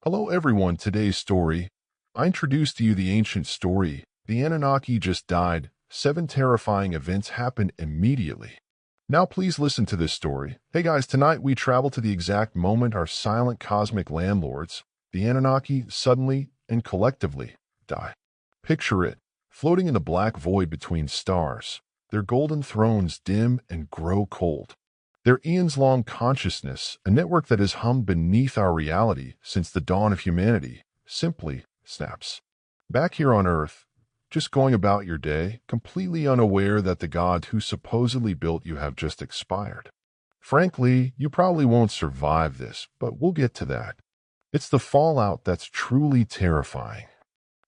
Hello everyone, today's story. I introduced to you the ancient story. The Anunnaki just died. 7 terrifying events happened immediately. Now please listen to this story. Hey guys, tonight we travel to the exact moment our silent cosmic landlords, the Anunnaki, suddenly and collectively die. Picture it, floating in the black void between stars, their golden thrones dim and grow cold. Their eons-long consciousness, a network that has hummed beneath our reality since the dawn of humanity, simply snaps. Back here on Earth, just going about your day, completely unaware that the God who supposedly built you have just expired. Frankly, you probably won't survive this, but we'll get to that. It's the fallout that's truly terrifying.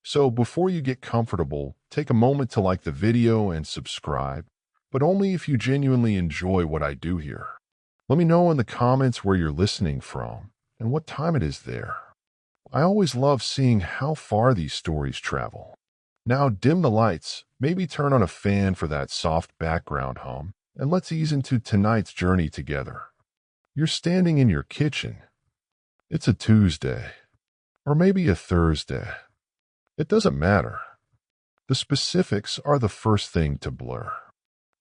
So before you get comfortable, take a moment to like the video and subscribe, but only if you genuinely enjoy what I do here. Let me know in the comments where you're listening from and what time it is there. I always love seeing how far these stories travel. Now dim the lights, maybe turn on a fan for that soft background hum, and let's ease into tonight's journey together. You're standing in your kitchen. It's a Tuesday, or maybe a Thursday. It doesn't matter. The specifics are the first thing to blur.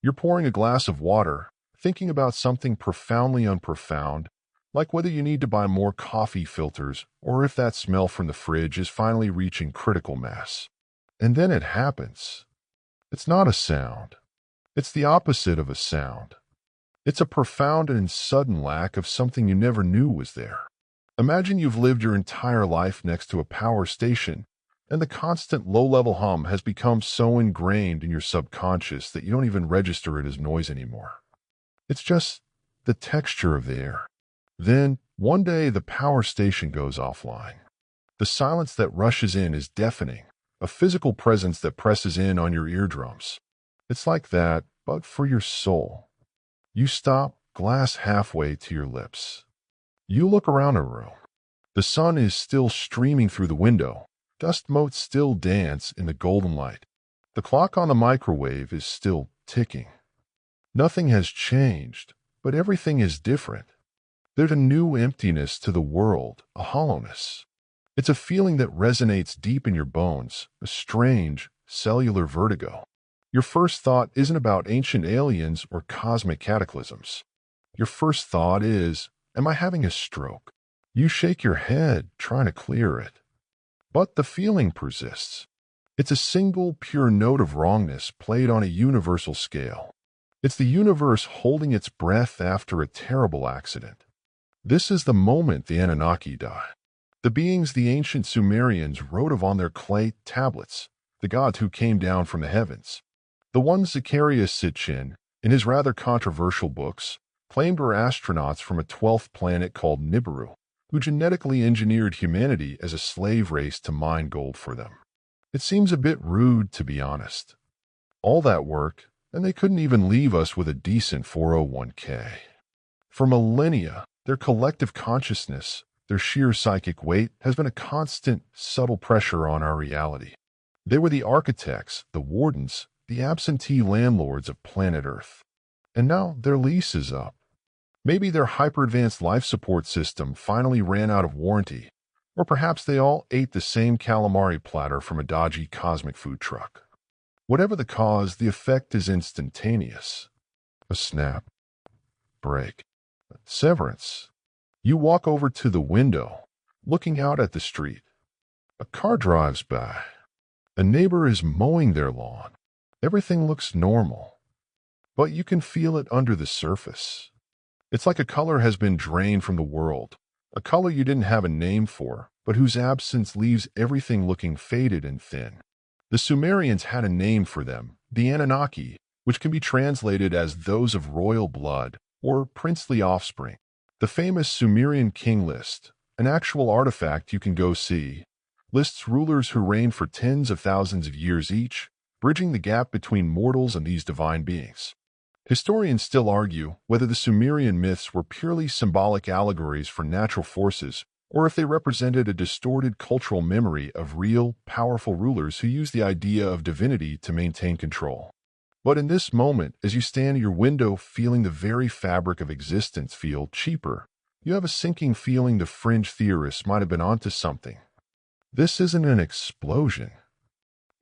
You're pouring a glass of water, thinking about something profoundly unprofound, like whether you need to buy more coffee filters or if that smell from the fridge is finally reaching critical mass. And then it happens. It's not a sound. It's the opposite of a sound. It's a profound and sudden lack of something you never knew was there. Imagine you've lived your entire life next to a power station, and the constant low-level hum has become so ingrained in your subconscious that you don't even register it as noise anymore. It's just the texture of the air. Then, one day, the power station goes offline. The silence that rushes in is deafening, a physical presence that presses in on your eardrums. It's like that, but for your soul. You stop, glass halfway to your lips. You look around a room. The sun is still streaming through the window. Dust motes still dance in the golden light. The clock on the microwave is still ticking. Nothing has changed, but everything is different. There's a new emptiness to the world, a hollowness. It's a feeling that resonates deep in your bones, a strange, cellular vertigo. Your first thought isn't about ancient aliens or cosmic cataclysms. Your first thought is, am I having a stroke? You shake your head, trying to clear it. But the feeling persists. It's a single, pure note of wrongness played on a universal scale. It's the universe holding its breath after a terrible accident. This is the moment the Anunnaki die. The beings the ancient Sumerians wrote of on their clay tablets, the gods who came down from the heavens. The ones Zacharias Sitchin, in his rather controversial books, claimed were astronauts from a 12th planet called Nibiru, who genetically engineered humanity as a slave race to mine gold for them. It seems a bit rude, to be honest. All that work, and they couldn't even leave us with a decent 401k. For millennia, their collective consciousness, their sheer psychic weight, has been a constant, subtle pressure on our reality. They were the architects, the wardens, the absentee landlords of planet Earth. And now their lease is up. Maybe their hyper-advanced life support system finally ran out of warranty, or perhaps they all ate the same calamari platter from a dodgy cosmic food truck. Whatever the cause, the effect is instantaneous. A snap, break, severance. You walk over to the window, looking out at the street. A car drives by. A neighbor is mowing their lawn. Everything looks normal, but you can feel it under the surface. It's like a color has been drained from the world, a color you didn't have a name for, but whose absence leaves everything looking faded and thin. The Sumerians had a name for them, the Anunnaki, which can be translated as those of royal blood or princely offspring. The famous Sumerian king list, an actual artifact you can go see, lists rulers who reigned for tens of thousands of years each, bridging the gap between mortals and these divine beings. Historians still argue whether the Sumerian myths were purely symbolic allegories for natural forces or if they represented a distorted cultural memory of real, powerful rulers who used the idea of divinity to maintain control. But in this moment, as you stand at your window feeling the very fabric of existence feel cheaper, You have a sinking feeling the fringe theorists might have been onto something. This isn't an explosion.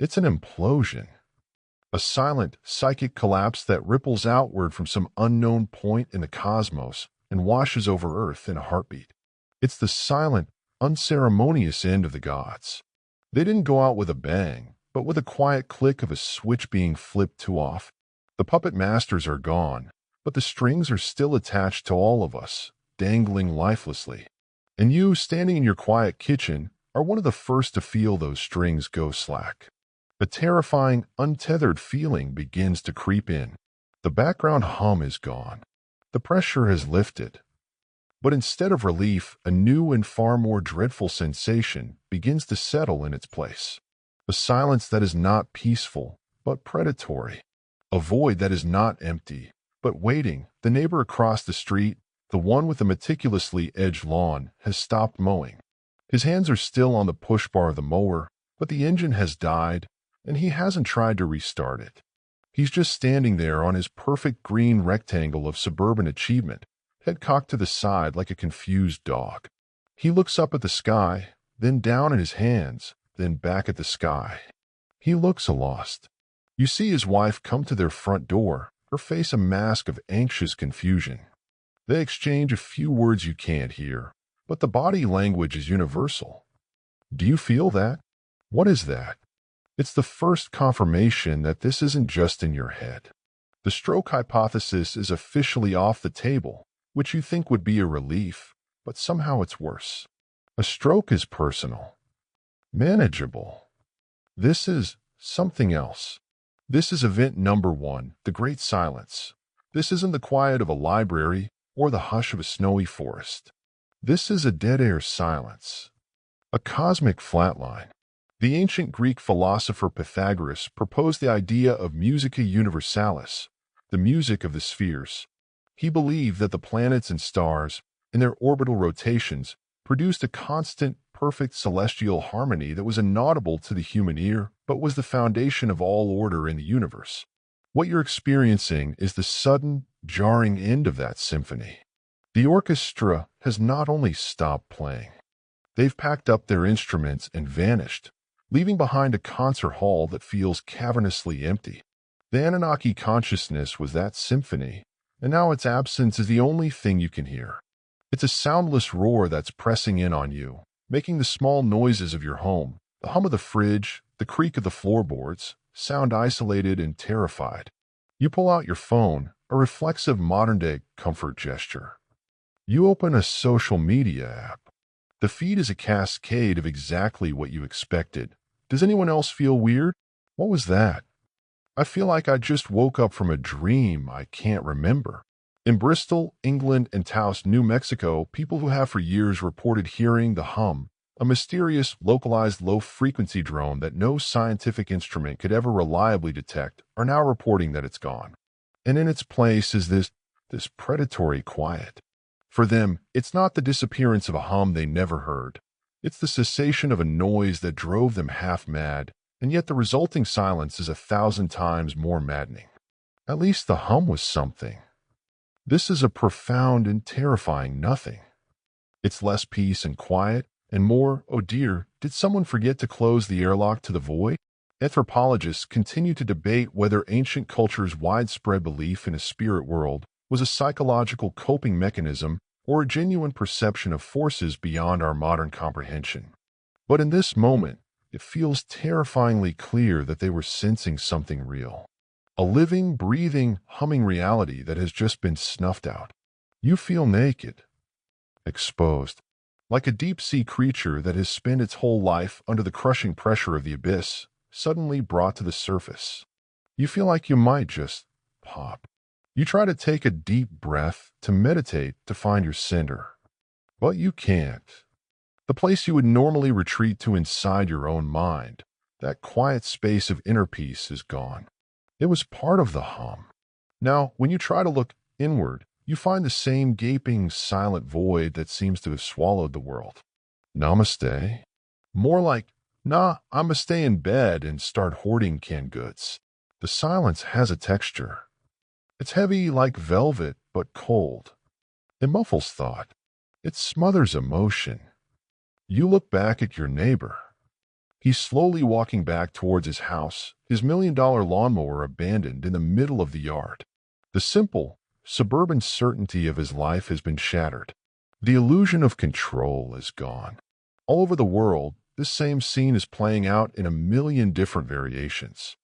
It's an implosion. A silent, psychic collapse that ripples outward from some unknown point in the cosmos and washes over Earth in a heartbeat. It's the silent, unceremonious end of the gods. They didn't go out with a bang, but with a quiet click of a switch being flipped to off. The puppet masters are gone, but the strings are still attached to all of us, dangling lifelessly. And you, standing in your quiet kitchen, are one of the first to feel those strings go slack. A terrifying, untethered feeling begins to creep in. The background hum is gone. The pressure has lifted. But instead of relief, a new and far more dreadful sensation begins to settle in its place. A silence that is not peaceful, but predatory. A void that is not empty, but waiting. The neighbor across the street, the one with the meticulously edged lawn, has stopped mowing. His hands are still on the push bar of the mower, but the engine has died, and he hasn't tried to restart it. He's just standing there on his perfect green rectangle of suburban achievement, head cocked to the side like a confused dog. He looks up at the sky, then down at his hands, then back at the sky. He looks lost. You see his wife come to their front door, her face a mask of anxious confusion. They exchange a few words you can't hear, but the body language is universal. Do you feel that? What is that? It's the first confirmation that this isn't just in your head. The stroke hypothesis is officially off the table, which you think would be a relief, but somehow it's worse. A stroke is personal, manageable. This is something else. This is event number 1, the Great Silence. This isn't the quiet of a library or the hush of a snowy forest. This is a dead-air silence, a cosmic flatline. The ancient Greek philosopher Pythagoras proposed the idea of musica universalis, the music of the spheres. He believed that the planets and stars, in their orbital rotations, produced a constant, perfect celestial harmony that was inaudible to the human ear, but was the foundation of all order in the universe. What you're experiencing is the sudden, jarring end of that symphony. The orchestra has not only stopped playing, they've packed up their instruments and vanished, leaving behind a concert hall that feels cavernously empty. The Anunnaki consciousness was that symphony, and now its absence is the only thing you can hear. It's a soundless roar that's pressing in on you, making the small noises of your home, the hum of the fridge, the creak of the floorboards, sound isolated and terrified. You pull out your phone, a reflexive modern-day comfort gesture. You open a social media app. The feed is a cascade of exactly what you expected. Does anyone else feel weird? What was that? I feel like I just woke up from a dream I can't remember. In Bristol, England, and Taos, New Mexico, people who have for years reported hearing the hum, a mysterious, localized low-frequency drone that no scientific instrument could ever reliably detect, are now reporting that it's gone. And in its place is this predatory quiet. For them, it's not the disappearance of a hum they never heard. It's the cessation of a noise that drove them half mad, and yet the resulting silence is 1,000 times more maddening. At least the hum was something. This is a profound and terrifying nothing. It's less peace and quiet, and more, oh dear, did someone forget to close the airlock to the void? Anthropologists continue to debate whether ancient cultures' widespread belief in a spirit world was a psychological coping mechanism or a genuine perception of forces beyond our modern comprehension. But in this moment, it feels terrifyingly clear that they were sensing something real. A living, breathing, humming reality that has just been snuffed out. You feel naked, exposed, like a deep-sea creature that has spent its whole life under the crushing pressure of the abyss, suddenly brought to the surface. You feel like you might just pop. You try to take a deep breath, to meditate, to find your center. But you can't. The place you would normally retreat to inside your own mind, that quiet space of inner peace, is gone. It was part of the hum. Now, when you try to look inward, you find the same gaping, silent void that seems to have swallowed the world. Namaste? More like, nah, I'ma stay in bed and start hoarding canned goods. The silence has a texture. It's heavy like velvet, but cold. It muffles thought. It smothers emotion. You look back at your neighbor. He's slowly walking back towards his house, his $1 million lawnmower abandoned in the middle of the yard. The simple, suburban certainty of his life has been shattered. The illusion of control is gone. All over the world, this same scene is playing out in a million different variations.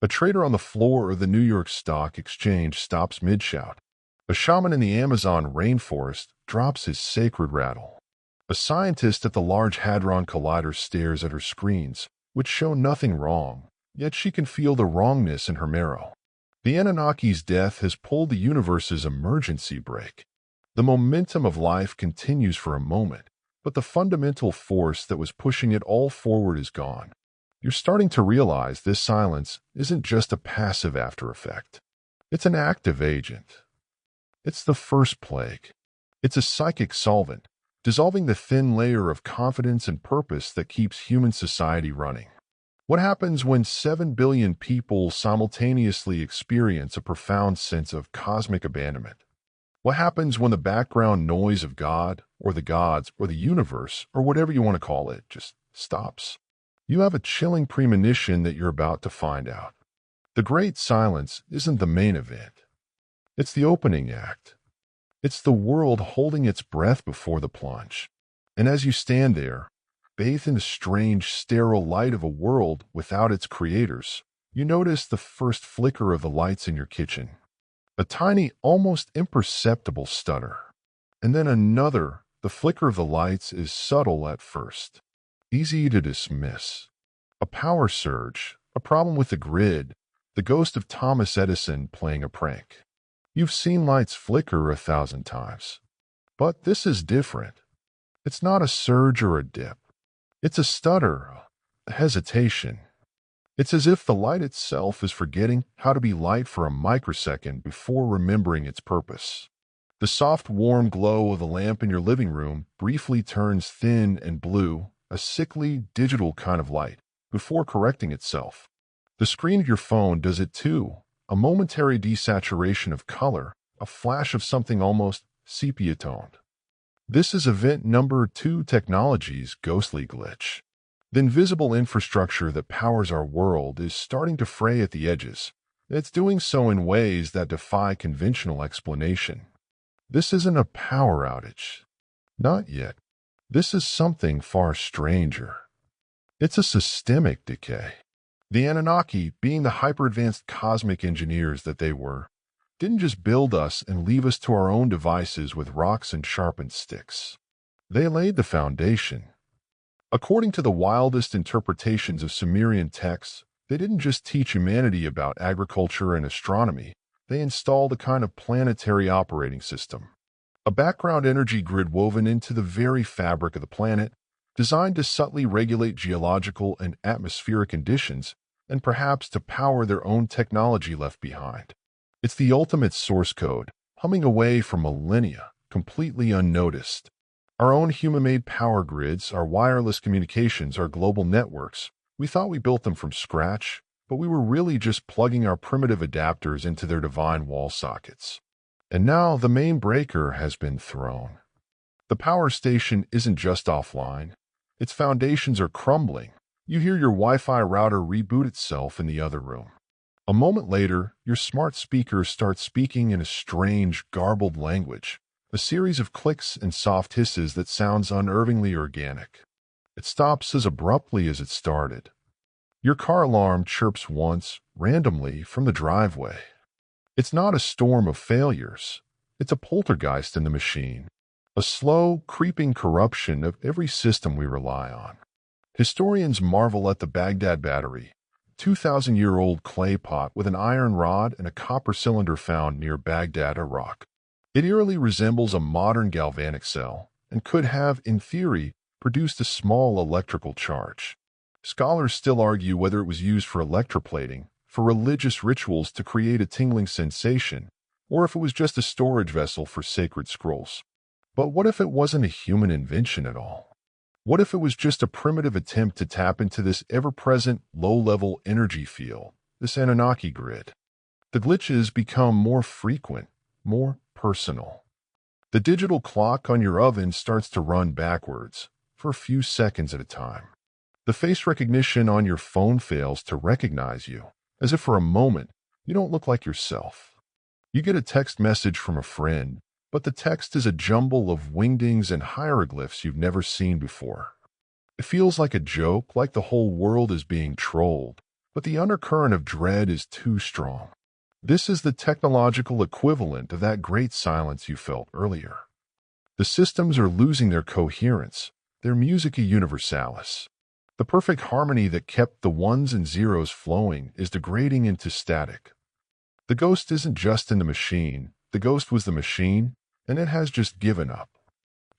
A trader on the floor of the New York Stock Exchange stops mid-shout. A shaman in the Amazon rainforest drops his sacred rattle. A scientist at the Large Hadron Collider stares at her screens, which show nothing wrong, yet she can feel the wrongness in her marrow. The Anunnaki's death has pulled the universe's emergency brake. The momentum of life continues for a moment, but the fundamental force that was pushing it all forward is gone. You're starting to realize this silence isn't just a passive after effect. It's an active agent. It's the first plague. It's a psychic solvent, dissolving the thin layer of confidence and purpose that keeps human society running. What happens when 7 billion people simultaneously experience a profound sense of cosmic abandonment? What happens when the background noise of God, or the gods, or the universe, or whatever you want to call it, just stops? You have a chilling premonition that you're about to find out. The Great Silence isn't the main event. It's the opening act. It's the world holding its breath before the plunge. And as you stand there, bathed in the strange, sterile light of a world without its creators, you notice the first flicker of the lights in your kitchen. A tiny, almost imperceptible stutter. And then another. The flicker of the lights is subtle at first, easy to dismiss. A power surge, a problem with the grid, the ghost of Thomas Edison playing a prank. You've seen lights flicker 1,000 times. But this is different. It's not a surge or a dip. It's a stutter, a hesitation. It's as if the light itself is forgetting how to be light for a microsecond before remembering its purpose. The soft, warm glow of the lamp in your living room briefly turns thin and blue, a sickly, digital kind of light, before correcting itself. The screen of your phone does it too. A momentary desaturation of color, a flash of something almost sepia-toned. This is event number 2, technology's ghostly glitch. The invisible infrastructure that powers our world is starting to fray at the edges. It's doing so in ways that defy conventional explanation. This isn't a power outage. Not yet. This is something far stranger. It's a systemic decay. The Anunnaki, being the hyper-advanced cosmic engineers that they were, didn't just build us and leave us to our own devices with rocks and sharpened sticks. They laid the foundation. According to the wildest interpretations of Sumerian texts, they didn't just teach humanity about agriculture and astronomy. They installed a kind of planetary operating system. A background energy grid woven into the very fabric of the planet, designed to subtly regulate geological and atmospheric conditions, and perhaps to power their own technology left behind. It's the ultimate source code, humming away for millennia, completely unnoticed. Our own human-made power grids, our wireless communications, our global networks, we thought we built them from scratch, but we were really just plugging our primitive adapters into their divine wall sockets. And now the main breaker has been thrown. The power station isn't just offline. Its foundations are crumbling. You hear your Wi-Fi router reboot itself in the other room. A moment later, your smart speakers start speaking in a strange, garbled language, a series of clicks and soft hisses that sounds unnervingly organic. It stops as abruptly as it started. Your car alarm chirps once, randomly, from the driveway. It's not a storm of failures. It's a poltergeist in the machine. A slow, creeping corruption of every system we rely on. Historians marvel at the Baghdad battery, 2,000-year-old clay pot with an iron rod and a copper cylinder found near Baghdad, Iraq. It eerily resembles a modern galvanic cell and could have, in theory, produced a small electrical charge. Scholars still argue whether it was used for electroplating, for religious rituals to create a tingling sensation, or if it was just a storage vessel for sacred scrolls. But what if it wasn't a human invention at all? What if it was just a primitive attempt to tap into this ever-present, low-level energy field, this Anunnaki grid? The glitches become more frequent, more personal. The digital clock on your oven starts to run backwards for a few seconds at a time. The face recognition on your phone fails to recognize you, as if for a moment you don't look like yourself. You get a text message from a friend, but the text is a jumble of wingdings and hieroglyphs you've never seen before. It feels like a joke, like the whole world is being trolled, but the undercurrent of dread is too strong. This is the technological equivalent of that great silence you felt earlier. The systems are losing their coherence, their musica universalis. The perfect harmony that kept the ones and zeros flowing is degrading into static. The ghost isn't just in the machine. The ghost was the machine, and it has just given up.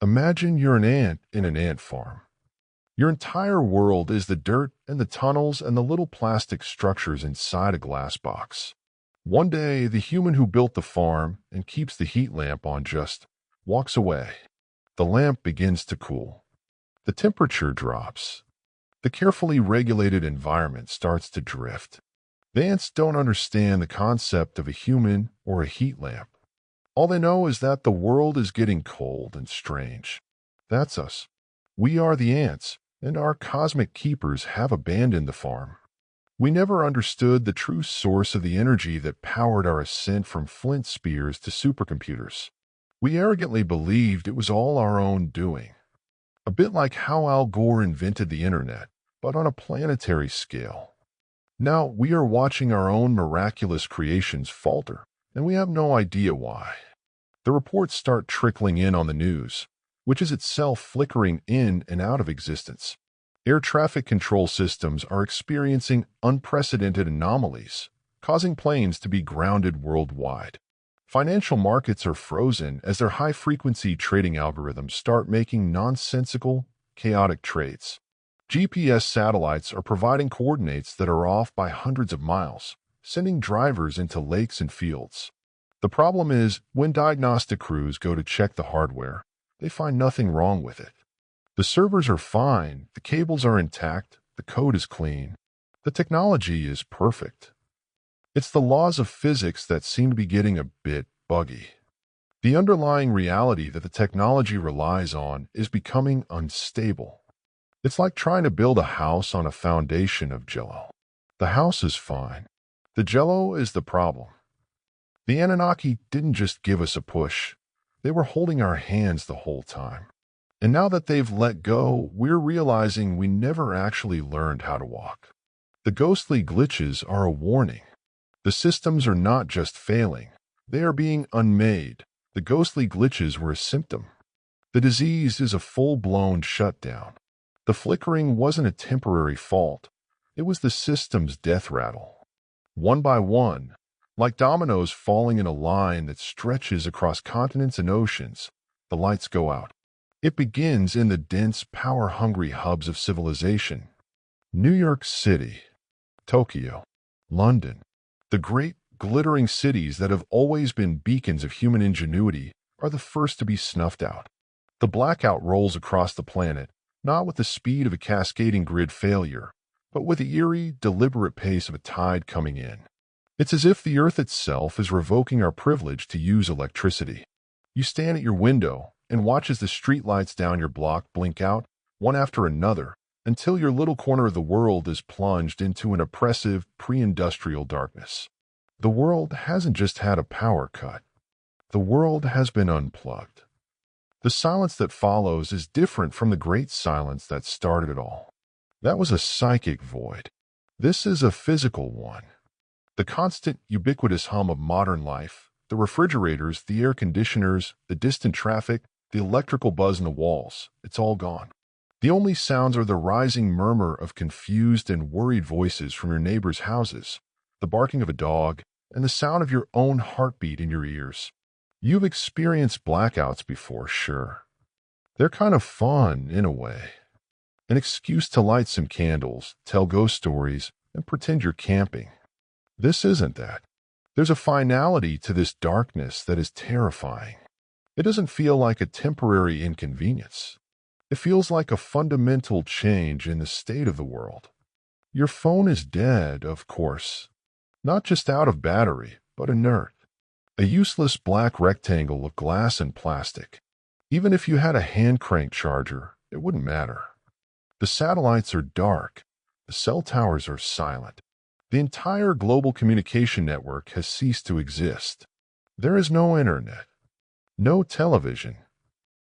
Imagine you're an ant in an ant farm. Your entire world is the dirt and the tunnels and the little plastic structures inside a glass box. One day, the human who built the farm and keeps the heat lamp on just walks away. The lamp begins to cool. The temperature drops. The carefully regulated environment starts to drift. The ants don't understand the concept of a human or a heat lamp. All they know is that the world is getting cold and strange. That's us. We are the ants, and our cosmic keepers have abandoned the farm. We never understood the true source of the energy that powered our ascent from flint spears to supercomputers. We arrogantly believed it was all our own doing. A bit like how Al Gore invented the internet, but on a planetary scale. Now we are watching our own miraculous creations falter, and we have no idea why. The reports start trickling in on the news, which is itself flickering in and out of existence. Air traffic control systems are experiencing unprecedented anomalies, causing planes to be grounded worldwide. Financial markets are frozen as their high-frequency trading algorithms start making nonsensical, chaotic trades. GPS satellites are providing coordinates that are off by hundreds of miles, sending drivers into lakes and fields. The problem is, when diagnostic crews go to check the hardware, they find nothing wrong with it. The servers are fine, the cables are intact, the code is clean. The technology is perfect. It's the laws of physics that seem to be getting a bit buggy. The underlying reality that the technology relies on is becoming unstable. It's like trying to build a house on a foundation of jello. The house is fine. The jello is the problem. The Anunnaki didn't just give us a push. They were holding our hands the whole time. And now that they've let go, we're realizing we never actually learned how to walk. The ghostly glitches are a warning. The systems are not just failing. They are being unmade. The ghostly glitches were a symptom. The disease is a full-blown shutdown. The flickering wasn't a temporary fault. It was the system's death rattle. One by one, like dominoes falling in a line that stretches across continents and oceans, the lights go out. It begins in the dense, power-hungry hubs of civilization. New York City, Tokyo, London. The great, glittering cities that have always been beacons of human ingenuity are the first to be snuffed out. The blackout rolls across the planet, not with the speed of a cascading grid failure, but with the eerie, deliberate pace of a tide coming in. It's as if the Earth itself is revoking our privilege to use electricity. You stand at your window and watch as the streetlights down your block blink out, one after another, until your little corner of the world is plunged into an oppressive, pre-industrial darkness. The world hasn't just had a power cut. The world has been unplugged. The silence that follows is different from the great silence that started it all. That was a psychic void. This is a physical one. The constant, ubiquitous hum of modern life, the refrigerators, the air conditioners, the distant traffic, the electrical buzz in the walls, it's all gone. The only sounds are the rising murmur of confused and worried voices from your neighbors' houses, the barking of a dog, and the sound of your own heartbeat in your ears. You've experienced blackouts before, sure. They're kind of fun, in a way. An excuse to light some candles, tell ghost stories, and pretend you're camping. This isn't that. There's a finality to this darkness that is terrifying. It doesn't feel like a temporary inconvenience. It feels like a fundamental change in the state of the world. Your phone is dead, of course. Not just out of battery, but inert. A useless black rectangle of glass and plastic. Even if you had a hand-crank charger, it wouldn't matter. The satellites are dark. The cell towers are silent. The entire global communication network has ceased to exist. There is no internet, no television,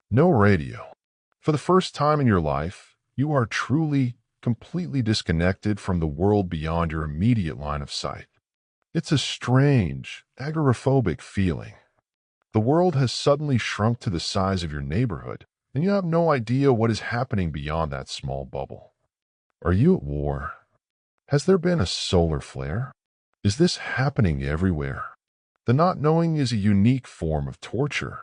no radio. For the first time in your life, you are truly, completely disconnected from the world beyond your immediate line of sight. It's a strange, agoraphobic feeling. The world has suddenly shrunk to the size of your neighborhood, and you have no idea what is happening beyond that small bubble. Are you at war? Has there been a solar flare? Is this happening everywhere? The not knowing is a unique form of torture.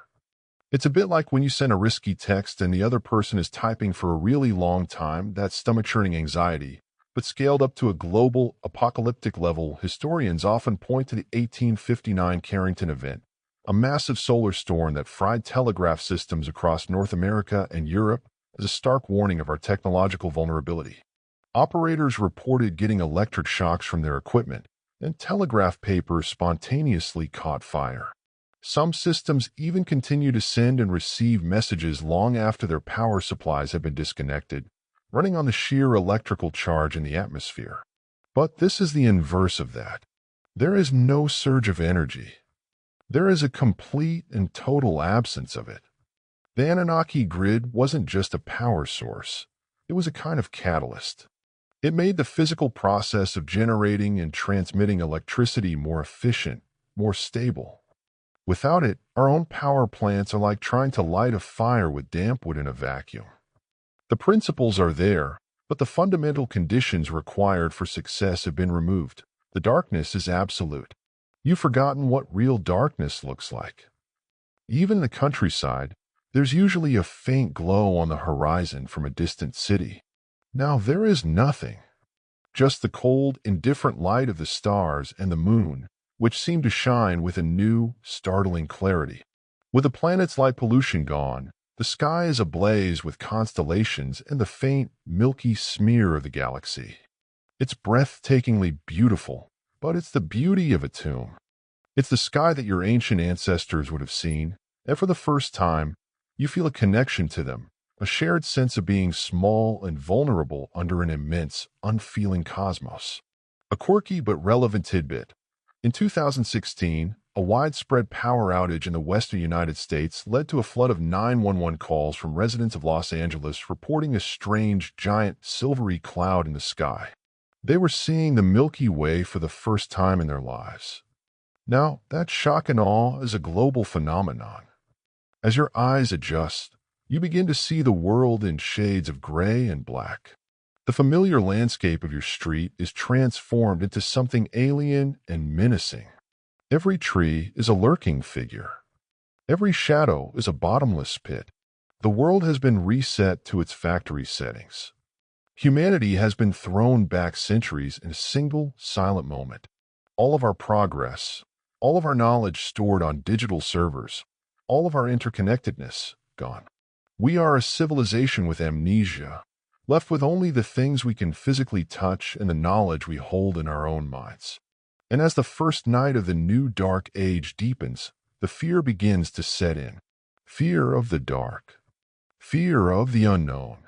It's a bit like when you send a risky text and the other person is typing for a really long time. That stomach-churning anxiety, but scaled up to a global, apocalyptic level. Historians often point to the 1859 Carrington event, a massive solar storm that fried telegraph systems across North America and Europe, as a stark warning of our technological vulnerability. Operators reported getting electric shocks from their equipment, and telegraph papers spontaneously caught fire. Some systems even continue to send and receive messages long after their power supplies have been disconnected, running on the sheer electrical charge in the atmosphere. But this is the inverse of that. There is no surge of energy. There is a complete and total absence of it. The Anunnaki grid wasn't just a power source. It was a kind of catalyst. It made the physical process of generating and transmitting electricity more efficient, more stable. Without it, our own power plants are like trying to light a fire with damp wood in a vacuum. The principles are there, but the fundamental conditions required for success have been removed. The darkness is absolute. You've forgotten what real darkness looks like. Even in the countryside, there's usually a faint glow on the horizon from a distant city. Now there is nothing. Just the cold, indifferent light of the stars and the moon, which seem to shine with a new, startling clarity. With the planet's light pollution gone, the sky is ablaze with constellations and the faint, milky smear of the galaxy. It's breathtakingly beautiful, but it's the beauty of a tomb. It's the sky that your ancient ancestors would have seen, and for the first time, you feel a connection to them, a shared sense of being small and vulnerable under an immense, unfeeling cosmos. A quirky but relevant tidbit. In 2016, a widespread power outage in the western United States led to a flood of 911 calls from residents of Los Angeles reporting a strange, giant, silvery cloud in the sky. They were seeing the Milky Way for the first time in their lives. Now, that shock and awe is a global phenomenon. As your eyes adjust, you begin to see the world in shades of gray and black. The familiar landscape of your street is transformed into something alien and menacing. Every tree is a lurking figure. Every shadow is a bottomless pit. The world has been reset to its factory settings. Humanity has been thrown back centuries in a single, silent moment. All of our progress, all of our knowledge stored on digital servers, all of our interconnectedness, gone. We are a civilization with amnesia, left with only the things we can physically touch and the knowledge we hold in our own minds. And as the first night of the new dark age deepens, the fear begins to set in. Fear of the dark. Fear of the unknown.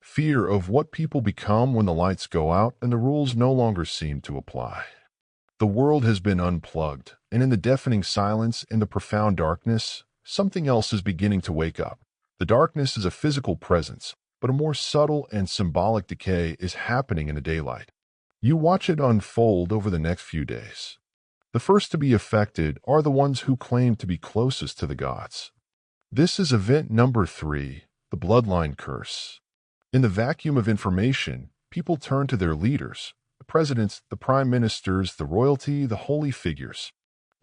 Fear of what people become when the lights go out and the rules no longer seem to apply. The world has been unplugged, and in the deafening silence and the profound darkness, something else is beginning to wake up. The darkness is a physical presence, but a more subtle and symbolic decay is happening in the daylight. You watch it unfold over the next few days. The first to be affected are the ones who claim to be closest to the gods. This is event number 3, the bloodline curse. In the vacuum of information, people turn to their leaders, the presidents, the prime ministers, the royalty, the holy figures.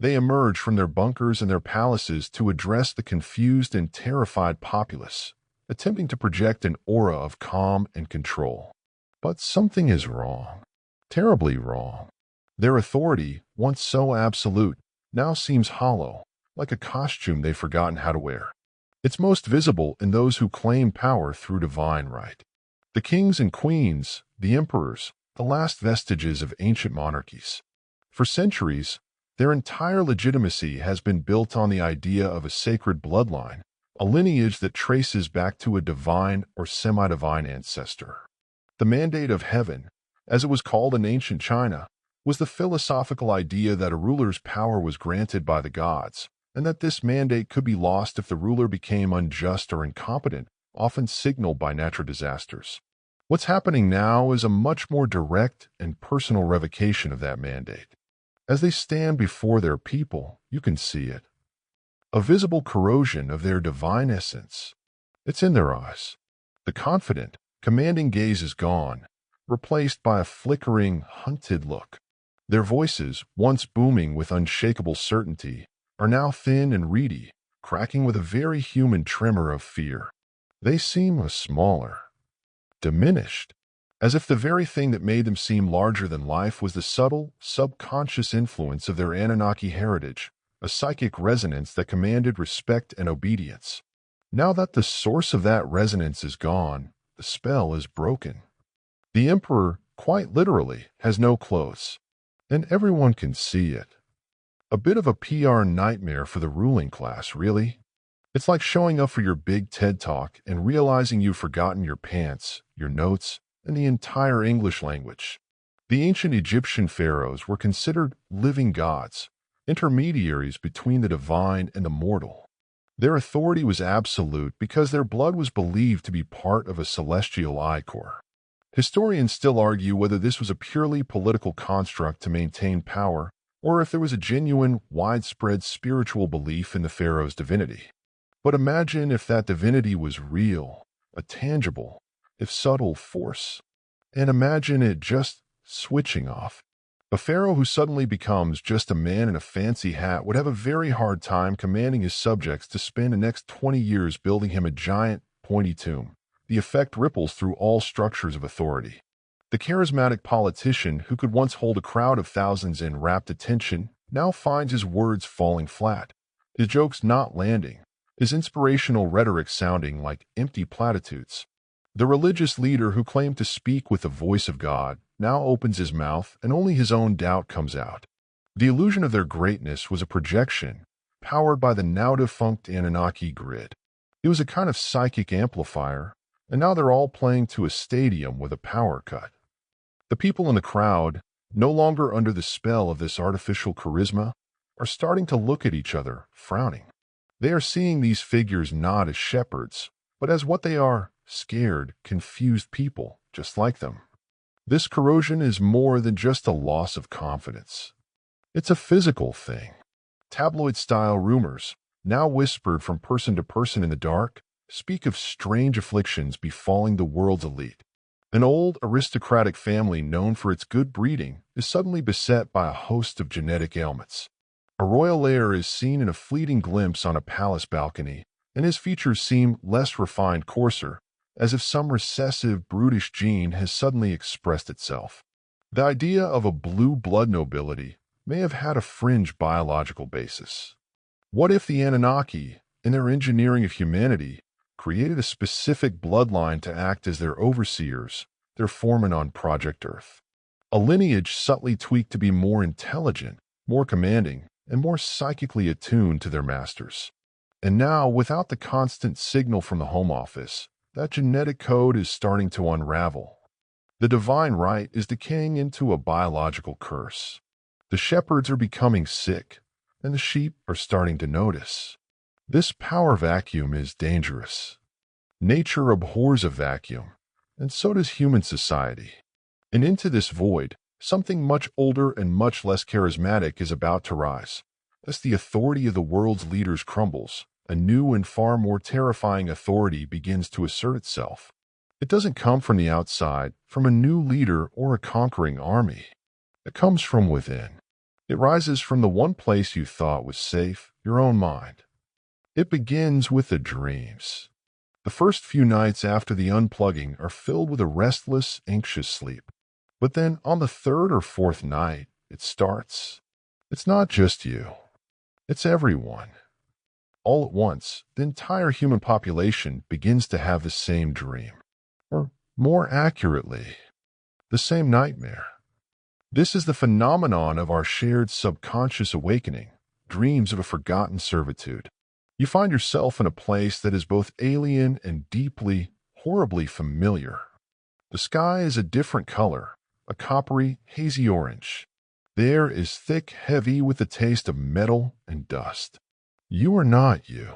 They emerge from their bunkers and their palaces to address the confused and terrified populace, attempting to project an aura of calm and control. But something is wrong. Terribly wrong. Their authority, once so absolute, now seems hollow, like a costume they've forgotten how to wear. It's most visible in those who claim power through divine right. The kings and queens, the emperors, the last vestiges of ancient monarchies. For centuries, Their entire legitimacy has been built on the idea of a sacred bloodline, a lineage that traces back to a divine or semi-divine ancestor. The mandate of heaven, as it was called in ancient China, was the philosophical idea that a ruler's power was granted by the gods, and that this mandate could be lost if the ruler became unjust or incompetent, often signaled by natural disasters. What's happening now is a much more direct and personal revocation of that mandate. As they stand before their people, you can see it. A visible corrosion of their divine essence. It's in their eyes. The confident, commanding gaze is gone, replaced by a flickering, hunted look. Their voices, once booming with unshakable certainty, are now thin and reedy, cracking with a very human tremor of fear. They seem smaller, diminished, as if the very thing that made them seem larger than life was the subtle, subconscious influence of their Anunnaki heritage, a psychic resonance that commanded respect and obedience. Now that the source of that resonance is gone, the spell is broken. The Emperor, quite literally, has no clothes, and everyone can see it. A bit of a PR nightmare for the ruling class, really. It's like showing up for your big TED Talk and realizing you've forgotten your pants, your notes, and the entire English language. The ancient Egyptian pharaohs were considered living gods, intermediaries between the divine and the mortal. Their authority was absolute because their blood was believed to be part of a celestial ichor. Historians still argue whether this was a purely political construct to maintain power, or if there was a genuine, widespread spiritual belief in the pharaoh's divinity. But imagine if that divinity was real, a tangible, if subtle force. And imagine it just switching off. A pharaoh who suddenly becomes just a man in a fancy hat would have a very hard time commanding his subjects to spend the next 20 years building him a giant, pointy tomb. The effect ripples through all structures of authority. The charismatic politician who could once hold a crowd of thousands in rapt attention now finds his words falling flat, his jokes not landing, his inspirational rhetoric sounding like empty platitudes. The religious leader who claimed to speak with the voice of God now opens his mouth and only his own doubt comes out. The illusion of their greatness was a projection, powered by the now-defunct Anunnaki grid. It was a kind of psychic amplifier, and now they're all playing to a stadium with a power cut. The people in the crowd, no longer under the spell of this artificial charisma, are starting to look at each other, frowning. They are seeing these figures not as shepherds, but as what they are, scared, confused people, just like them. This corrosion is more than just a loss of confidence. It's a physical thing. Tabloid-style rumors, now whispered from person to person in the dark, speak of strange afflictions befalling the world's elite. An old, aristocratic family known for its good breeding is suddenly beset by a host of genetic ailments. A royal heir is seen in a fleeting glimpse on a palace balcony, and his features seem less refined, coarser, as if some recessive, brutish gene has suddenly expressed itself. The idea of a blue blood nobility may have had a fringe biological basis. What if the Anunnaki, in their engineering of humanity, created a specific bloodline to act as their overseers, their foremen on Project Earth? A lineage subtly tweaked to be more intelligent, more commanding, and more psychically attuned to their masters. And now, without the constant signal from the Home Office, that genetic code is starting to unravel. The divine right is decaying into a biological curse. The shepherds are becoming sick, and the sheep are starting to notice. This power vacuum is dangerous. Nature abhors a vacuum, and so does human society. And into this void, something much older and much less charismatic is about to rise. As the authority of the world's leaders crumbles, a new and far more terrifying authority begins to assert itself. It doesn't come from the outside, from a new leader or a conquering army. It comes from within. It rises from the one place you thought was safe, your own mind. It begins with the dreams. The first few nights after the unplugging are filled with a restless, anxious sleep. But then on the third or fourth night, it starts. It's not just you. It's everyone. All at once, the entire human population begins to have the same dream. Or, more accurately, the same nightmare. This is the phenomenon of our shared subconscious awakening, dreams of a forgotten servitude. You find yourself in a place that is both alien and deeply, horribly familiar. The sky is a different color, a coppery, hazy orange. The air is thick, heavy with the taste of metal and dust. You are not you.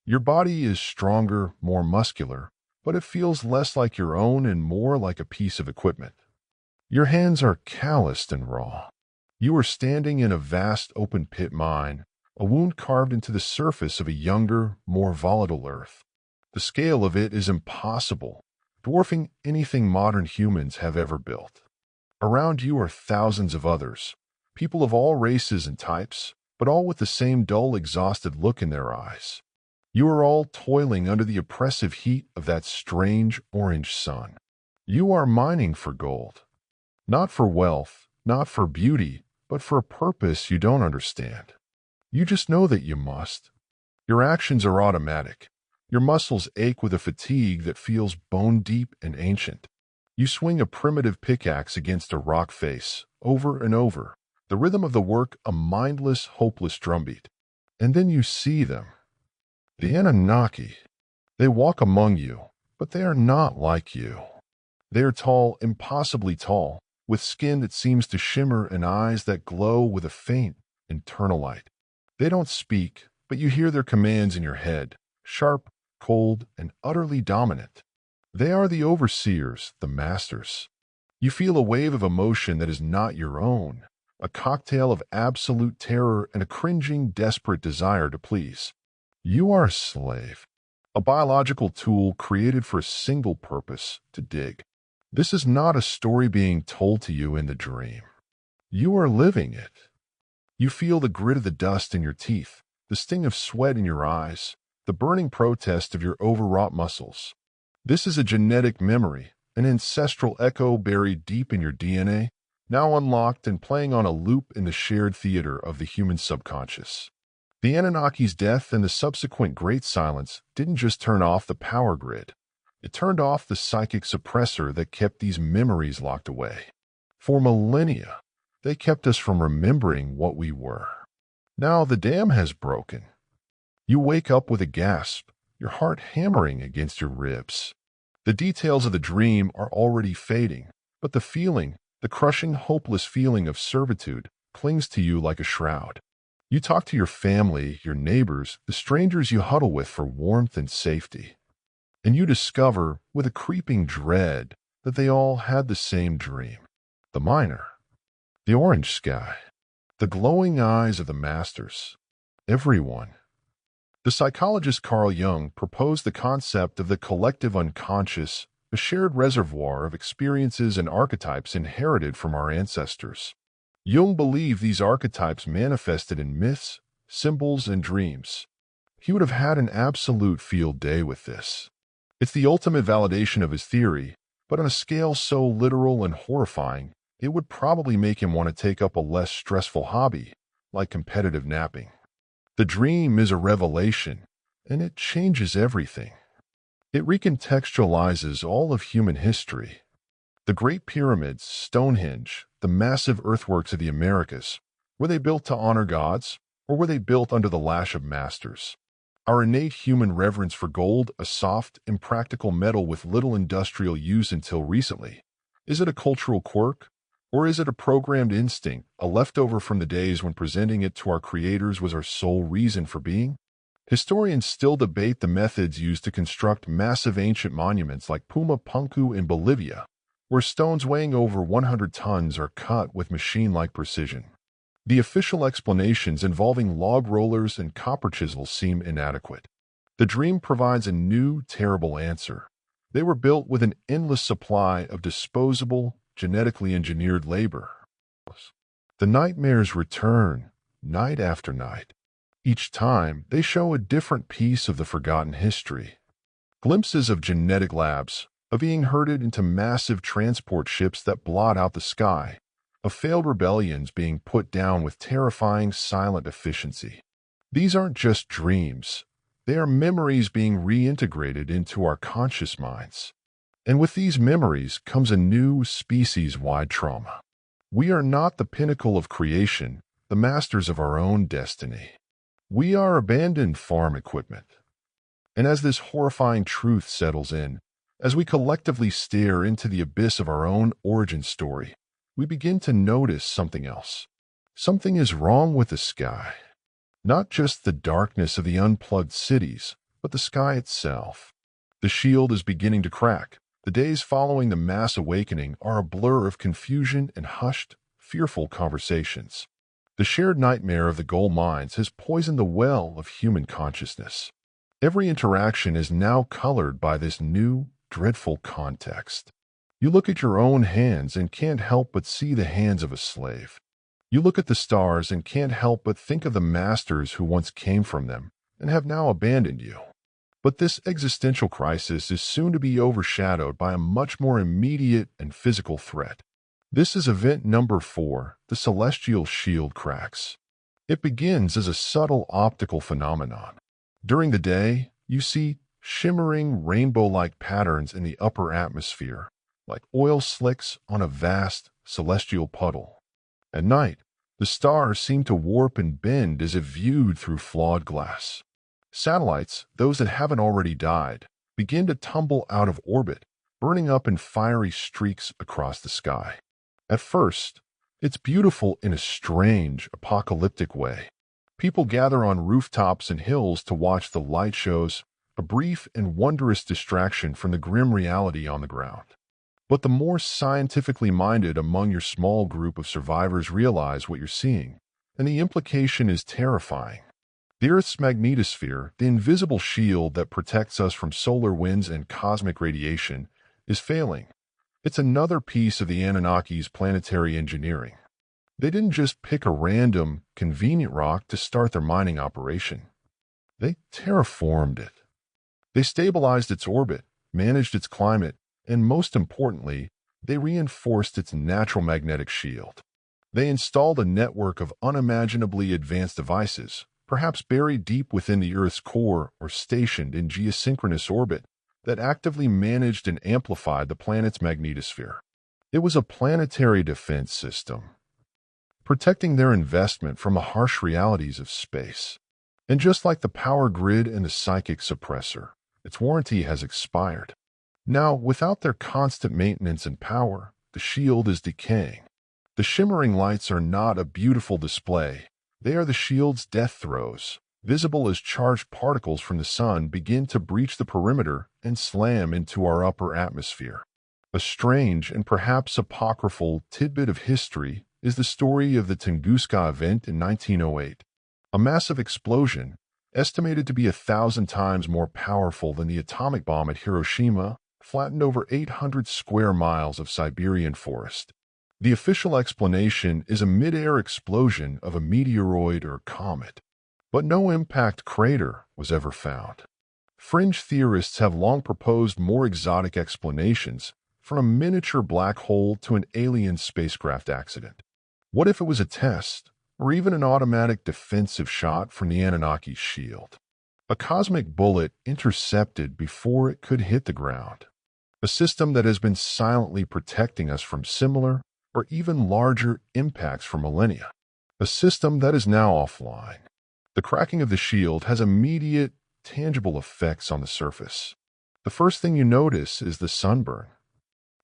Your body is stronger, more muscular, but it feels less like your own and more like a piece of equipment. Your hands are calloused and raw. You are standing in a vast open pit mine, a wound carved into the surface of a younger, more volatile earth. The scale of it is impossible, dwarfing anything modern humans have ever built. Around you are thousands of others, people of all races and types, but all with the same dull, exhausted look in their eyes. You are all toiling under the oppressive heat of that strange orange sun. You are mining for gold. Not for wealth, not for beauty, but for a purpose you don't understand. You just know that you must. Your actions are automatic. Your muscles ache with a fatigue that feels bone-deep and ancient. You swing a primitive pickaxe against a rock face, over and over, the rhythm of the work a mindless, hopeless drumbeat. And then you see them. The Anunnaki. They walk among you, but they are not like you. They are tall, impossibly tall, with skin that seems to shimmer and eyes that glow with a faint, internal light. They don't speak, but you hear their commands in your head, sharp, cold, and utterly dominant. They are the overseers, the masters. You feel a wave of emotion that is not your own, a cocktail of absolute terror and a cringing, desperate desire to please. You are a slave, a biological tool created for a single purpose, to dig. This is not a story being told to you in the dream. You are living it. You feel the grit of the dust in your teeth, the sting of sweat in your eyes, the burning protest of your overwrought muscles. This is a genetic memory, an ancestral echo buried deep in your DNA, now unlocked and playing on a loop in the shared theater of the human subconscious. The Anunnaki's death and the subsequent Great Silence didn't just turn off the power grid. It turned off the psychic suppressor that kept these memories locked away. For millennia, they kept us from remembering what we were. Now the dam has broken. You wake up with a gasp, your heart hammering against your ribs. The details of the dream are already fading, but the feeling, the crushing, hopeless feeling of servitude, clings to you like a shroud. You talk to your family, your neighbors, the strangers you huddle with for warmth and safety. And you discover, with a creeping dread, that they all had the same dream. The miner, the orange sky, the glowing eyes of the masters. Everyone. The psychologist Carl Jung proposed the concept of the collective unconscious, a shared reservoir of experiences and archetypes inherited from our ancestors. Jung believed these archetypes manifested in myths, symbols, and dreams. He would have had an absolute field day with this. It's the ultimate validation of his theory, but on a scale so literal and horrifying, it would probably make him want to take up a less stressful hobby, like competitive napping. The dream is a revelation, and it changes everything. It recontextualizes all of human history. The Great Pyramids, Stonehenge, the massive earthworks of the Americas, were they built to honor gods, or were they built under the lash of masters? Our innate human reverence for gold, a soft, impractical metal with little industrial use until recently, is it a cultural quirk? Or is it a programmed instinct, a leftover from the days when presenting it to our creators was our sole reason for being? Historians still debate the methods used to construct massive ancient monuments like Puma Punku in Bolivia, where stones weighing over 100 tons are cut with machine-like precision. The official explanations involving log rollers and copper chisels seem inadequate. The dream provides a new, terrible answer. They were built with an endless supply of disposable, genetically engineered labor. The nightmares return, night after night. Each time, they show a different piece of the forgotten history. Glimpses of genetic labs, of being herded into massive transport ships that blot out the sky, of failed rebellions being put down with terrifying silent efficiency. These aren't just dreams. They are memories being reintegrated into our conscious minds. And with these memories comes a new species-wide trauma. We are not the pinnacle of creation, the masters of our own destiny. We are abandoned farm equipment. And as this horrifying truth settles in, as we collectively stare into the abyss of our own origin story, we begin to notice something else. Something is wrong with the sky. Not just the darkness of the unplugged cities, but the sky itself. The shield is beginning to crack. The days following the mass awakening are a blur of confusion and hushed, fearful conversations. The shared nightmare of the gold mines has poisoned the well of human consciousness. Every interaction is now colored by this new, dreadful context. You look at your own hands and can't help but see the hands of a slave. You look at the stars and can't help but think of the masters who once came from them and have now abandoned you. But this existential crisis is soon to be overshadowed by a much more immediate and physical threat. This is event number 4, the celestial shield cracks. It begins as a subtle optical phenomenon. During the day, you see shimmering rainbow-like patterns in the upper atmosphere, like oil slicks on a vast celestial puddle. At night, the stars seem to warp and bend as if viewed through flawed glass. Satellites, those that haven't already died, begin to tumble out of orbit, burning up in fiery streaks across the sky. At first, it's beautiful in a strange, apocalyptic way. People gather on rooftops and hills to watch the light shows, a brief and wondrous distraction from the grim reality on the ground. But the more scientifically minded among your small group of survivors realize what you're seeing, and the implication is terrifying. The Earth's magnetosphere, the invisible shield that protects us from solar winds and cosmic radiation, is failing. It's another piece of the Anunnaki's planetary engineering. They didn't just pick a random, convenient rock to start their mining operation. They terraformed it. They stabilized its orbit, managed its climate, and most importantly, they reinforced its natural magnetic shield. They installed a network of unimaginably advanced devices, perhaps buried deep within the Earth's core or stationed in geosynchronous orbit, that actively managed and amplified the planet's magnetosphere. It was a planetary defense system, protecting their investment from the harsh realities of space. And just like the power grid and the psychic suppressor, its warranty has expired. Now, without their constant maintenance and power, the shield is decaying. The shimmering lights are not a beautiful display. They are the shield's death throes, visible as charged particles from the sun begin to breach the perimeter and slam into our upper atmosphere. A strange and perhaps apocryphal tidbit of history is the story of the Tunguska event in 1908. A massive explosion, estimated to be 1,000 times more powerful than the atomic bomb at Hiroshima, flattened over 800 square miles of Siberian forest. The official explanation is a mid-air explosion of a meteoroid or comet, but no impact crater was ever found. Fringe theorists have long proposed more exotic explanations, from a miniature black hole to an alien spacecraft accident. What if it was a test, or even an automatic defensive shot from the Anunnaki's shield? A cosmic bullet intercepted before it could hit the ground. A system that has been silently protecting us from similar or even larger impacts for millennia. A system that is now offline. The cracking of the shield has immediate, tangible effects on the surface. The first thing you notice is the sunburn.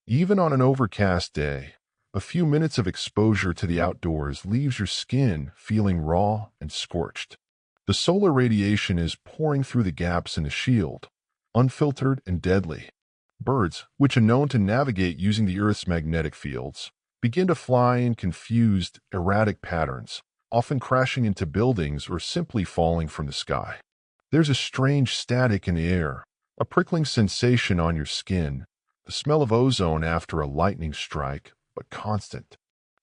Even on an overcast day, a few minutes of exposure to the outdoors leaves your skin feeling raw and scorched. The solar radiation is pouring through the gaps in the shield, unfiltered and deadly. Birds, which are known to navigate using the Earth's magnetic fields, begin to fly in confused, erratic patterns, often crashing into buildings or simply falling from the sky. There's a strange static in the air, a prickling sensation on your skin, the smell of ozone after a lightning strike, but constant.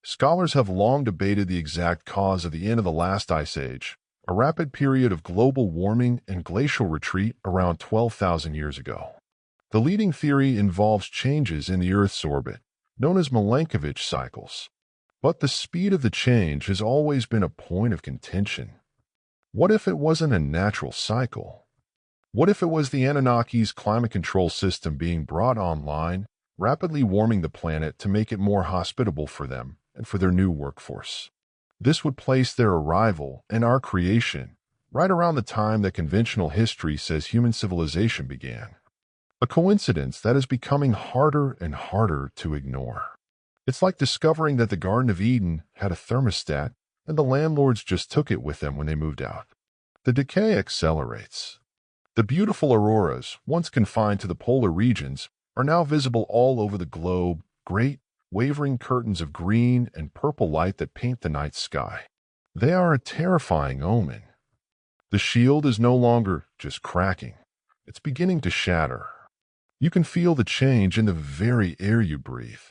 Scholars have long debated the exact cause of the end of the last ice age, a rapid period of global warming and glacial retreat around 12,000 years ago. The leading theory involves changes in the Earth's orbit, known as Milankovitch cycles. But the speed of the change has always been a point of contention. What if it wasn't a natural cycle? What if it was the Anunnaki's climate control system being brought online, rapidly warming the planet to make it more hospitable for them, and for their new workforce. This would place their arrival and our creation right around the time that conventional history says human civilization began. A coincidence that is becoming harder and harder to ignore. It's like discovering that the Garden of Eden had a thermostat and the landlords just took it with them when they moved out. The decay accelerates. The beautiful auroras, once confined to the polar regions, are now visible all over the globe, great, wavering curtains of green and purple light that paint the night sky. They are a terrifying omen. The shield is no longer just cracking. It's beginning to shatter. You can feel the change in the very air you breathe.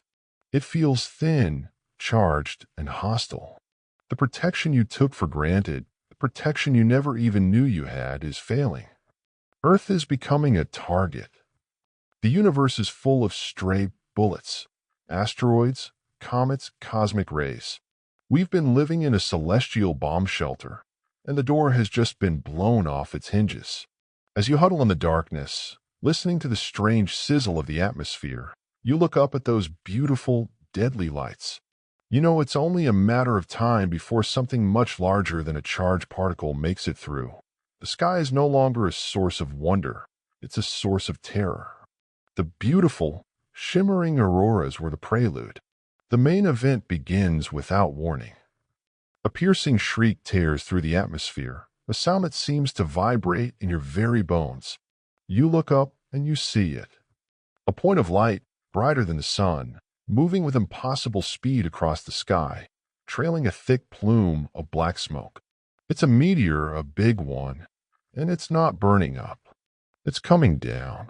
It feels thin, charged, and hostile. The protection you took for granted, the protection you never even knew you had, is failing. Earth is becoming a target. The universe is full of stray bullets, asteroids, comets, cosmic rays. We've been living in a celestial bomb shelter, and the door has just been blown off its hinges. As you huddle in the darkness, listening to the strange sizzle of the atmosphere, you look up at those beautiful, deadly lights. You know it's only a matter of time before something much larger than a charged particle makes it through. The sky is no longer a source of wonder, it's a source of terror. The beautiful, shimmering auroras were the prelude. The main event begins without warning. A piercing shriek tears through the atmosphere, a sound that seems to vibrate in your very bones. You look up and you see it. A point of light, brighter than the sun, moving with impossible speed across the sky, trailing a thick plume of black smoke. It's a meteor, a big one, and it's not burning up. It's coming down.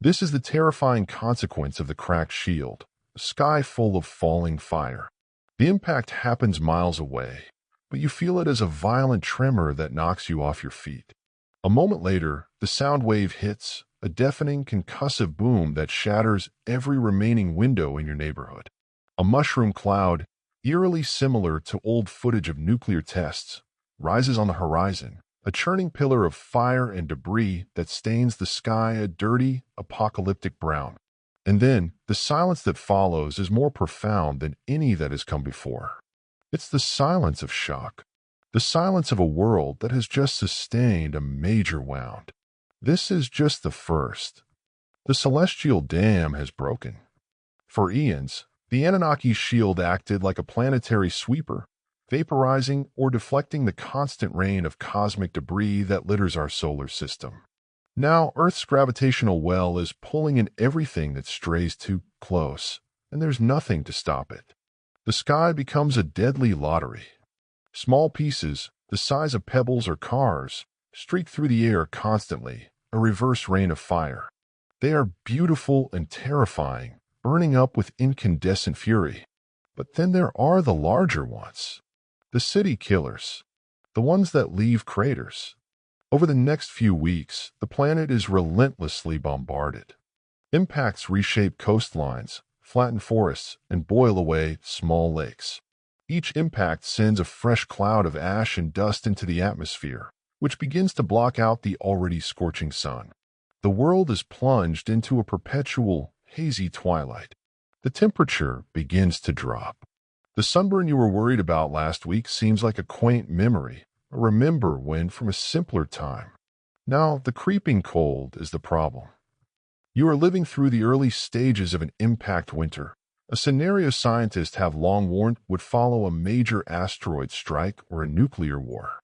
This is the terrifying consequence of the cracked shield, a sky full of falling fire. The impact happens miles away, but you feel it as a violent tremor that knocks you off your feet. A moment later, the sound wave hits, a deafening concussive boom that shatters every remaining window in your neighborhood. A mushroom cloud, eerily similar to old footage of nuclear tests, rises on the horizon, a churning pillar of fire and debris that stains the sky a dirty, apocalyptic brown. And then, the silence that follows is more profound than any that has come before. It's the silence of shock, the silence of a world that has just sustained a major wound. This is just the first. The celestial dam has broken. For eons, the Anunnaki shield acted like a planetary sweeper, vaporizing or deflecting the constant rain of cosmic debris that litters our solar system. Now, Earth's gravitational well is pulling in everything that strays too close, and there's nothing to stop it. The sky becomes a deadly lottery. Small pieces, the size of pebbles or cars, streak through the air constantly, a reverse rain of fire. They are beautiful and terrifying, burning up with incandescent fury. But then there are the larger ones. The city killers, the ones that leave craters. Over the next few weeks, the planet is relentlessly bombarded. Impacts reshape coastlines, flatten forests, and boil away small lakes. Each impact sends a fresh cloud of ash and dust into the atmosphere, which begins to block out the already scorching sun. The world is plunged into a perpetual, hazy twilight. The temperature begins to drop. The sunburn you were worried about last week seems like a quaint memory, a remember-when from a simpler time. Now, the creeping cold is the problem. You are living through the early stages of an impact winter, a scenario scientists have long warned would follow a major asteroid strike or a nuclear war.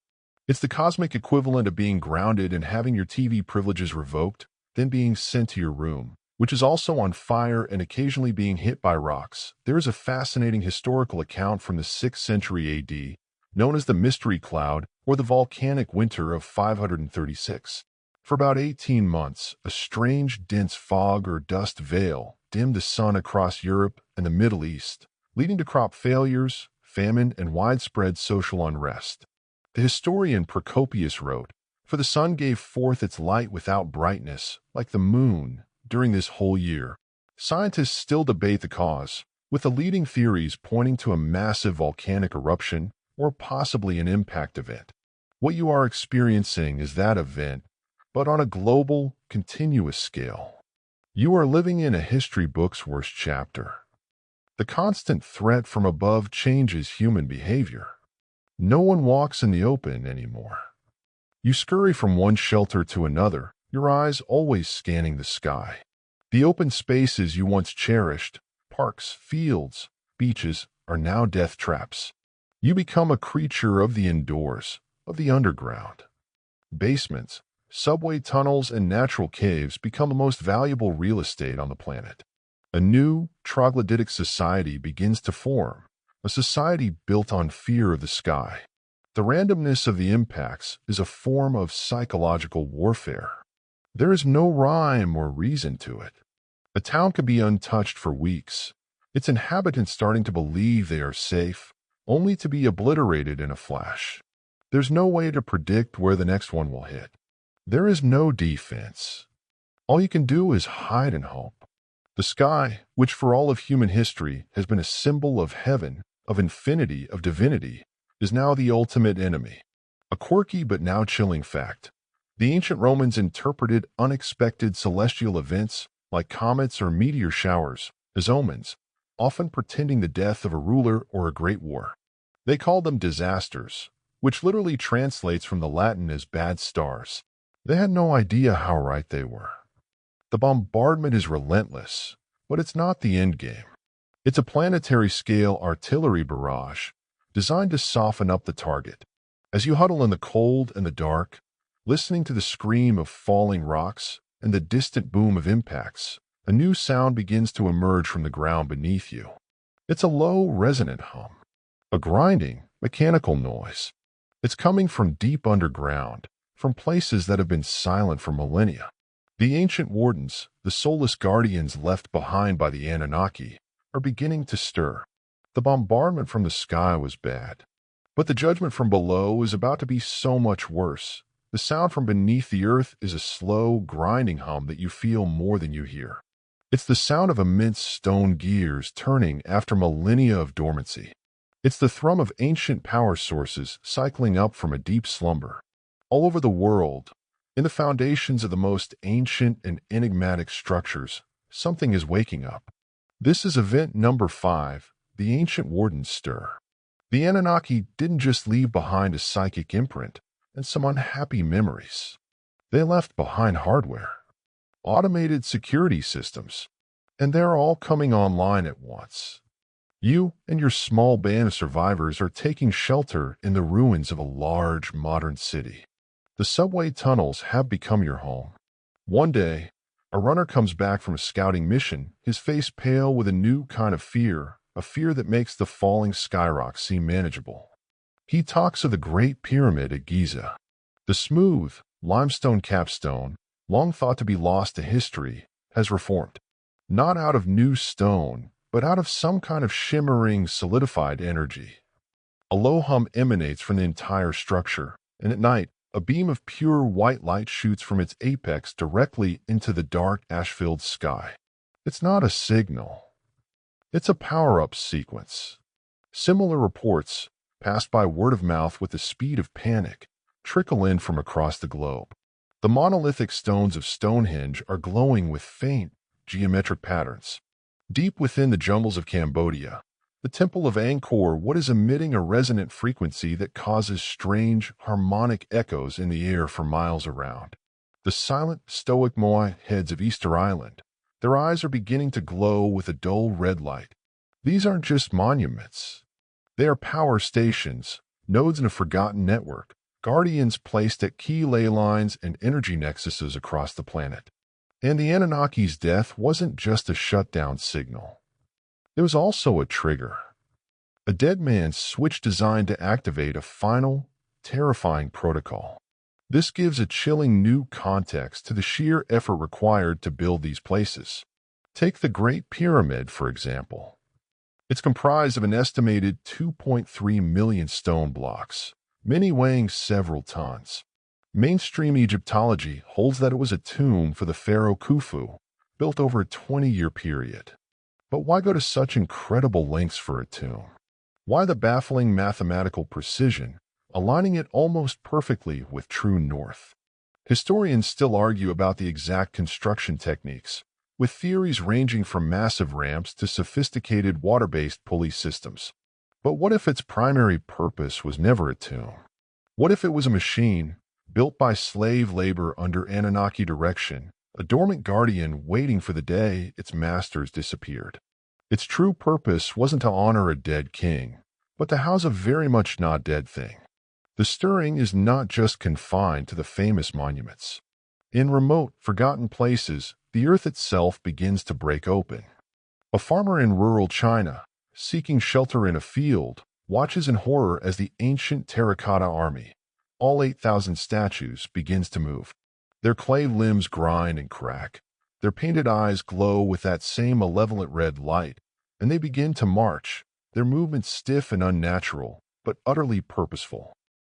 It's the cosmic equivalent of being grounded and having your TV privileges revoked, then being sent to your room, which is also on fire and occasionally being hit by rocks. There is a fascinating historical account from the 6th century AD, known as the Mystery Cloud or the Volcanic Winter of 536. For about 18 months, a strange, dense fog or dust veil dimmed the sun across Europe and the Middle East, leading to crop failures, famine, and widespread social unrest. The historian Procopius wrote, "For the sun gave forth its light without brightness, like the moon, during this whole year." Scientists still debate the cause, with the leading theories pointing to a massive volcanic eruption or possibly an impact event. What you are experiencing is that event, but on a global, continuous scale. You are living in a history book's worst chapter. The constant threat from above changes human behavior. No one walks in the open anymore. You scurry from one shelter to another, your eyes always scanning the sky. The open spaces you once cherished, parks, fields, beaches, are now death traps. You become a creature of the indoors, of the underground. Basements, subway tunnels, and natural caves become the most valuable real estate on the planet. A new, troglodytic society begins to form, a society built on fear of the sky. The randomness of the impacts is a form of psychological warfare. There is no rhyme or reason to it. A town could be untouched for weeks, its inhabitants starting to believe they are safe, only to be obliterated in a flash. There's no way to predict where the next one will hit. There is no defense. All you can do is hide and hope. The sky, which for all of human history has been a symbol of heaven, of infinity, of divinity, is now the ultimate enemy. A quirky but now chilling fact. The ancient Romans interpreted unexpected celestial events, like comets or meteor showers, as omens, often pretending the death of a ruler or a great war. They called them disasters, which literally translates from the Latin as bad stars. They had no idea how right they were. The bombardment is relentless, but it's not the end game. It's a planetary-scale artillery barrage designed to soften up the target. As you huddle in the cold and the dark, listening to the scream of falling rocks and the distant boom of impacts, a new sound begins to emerge from the ground beneath you. It's a low, resonant hum, a grinding, mechanical noise. It's coming from deep underground, from places that have been silent for millennia. The ancient wardens, the soulless guardians left behind by the Anunnaki, are beginning to stir. The bombardment from the sky was bad, but the judgment from below is about to be so much worse. The sound from beneath the earth is a slow, grinding hum that you feel more than you hear. It's the sound of immense stone gears turning after millennia of dormancy. It's the thrum of ancient power sources cycling up from a deep slumber. All over the world, in the foundations of the most ancient and enigmatic structures, something is waking up. This is event number 5, the ancient wardens stir. The Anunnaki didn't just leave behind a psychic imprint and some unhappy memories. They left behind hardware, automated security systems, and they're all coming online at once. You and your small band of survivors are taking shelter in the ruins of a large modern city. The subway tunnels have become your home. One day, a runner comes back from a scouting mission, his face pale with a new kind of fear, a fear that makes the falling skyrock seem manageable. He talks of the Great Pyramid at Giza. The smooth, limestone capstone, long thought to be lost to history, has reformed. Not out of new stone, but out of some kind of shimmering, solidified energy. A low hum emanates from the entire structure, and at night, a beam of pure white light shoots from its apex directly into the dark, ash-filled sky. It's not a signal. It's a power-up sequence. Similar reports, passed by word of mouth with the speed of panic, trickle in from across the globe. The monolithic stones of Stonehenge are glowing with faint, geometric patterns. Deep within the jungles of Cambodia, the Temple of Angkor Wat is emitting a resonant frequency that causes strange, harmonic echoes in the air for miles around. The silent, stoic Moai heads of Easter Island, their eyes are beginning to glow with a dull red light. These aren't just monuments. They are power stations, nodes in a forgotten network, guardians placed at key ley lines and energy nexuses across the planet. And the Anunnaki's death wasn't just a shutdown signal. It was also a trigger. A dead man's switch designed to activate a final, terrifying protocol. This gives a chilling new context to the sheer effort required to build these places. Take the Great Pyramid, for example. It's comprised of an estimated 2.3 million stone blocks, many weighing several tons. Mainstream Egyptology holds that it was a tomb for the pharaoh Khufu, built over a 20-year period. But why go to such incredible lengths for a tomb? Why the baffling mathematical precision, aligning it almost perfectly with true north? Historians still argue about the exact construction techniques, with theories ranging from massive ramps to sophisticated water-based pulley systems. But what if its primary purpose was never a tomb? What if it was a machine, built by slave labor under Anunnaki direction, a dormant guardian waiting for the day its masters disappeared? Its true purpose wasn't to honor a dead king, but to house a very much not dead thing. The stirring is not just confined to the famous monuments. In remote, forgotten places, the earth itself begins to break open. A farmer in rural China, seeking shelter in a field, watches in horror as the ancient terracotta army, all 8,000 statues, begins to move. Their clay limbs grind and crack. Their painted eyes glow with that same malevolent red light, and they begin to march, their movements stiff and unnatural, but utterly purposeful.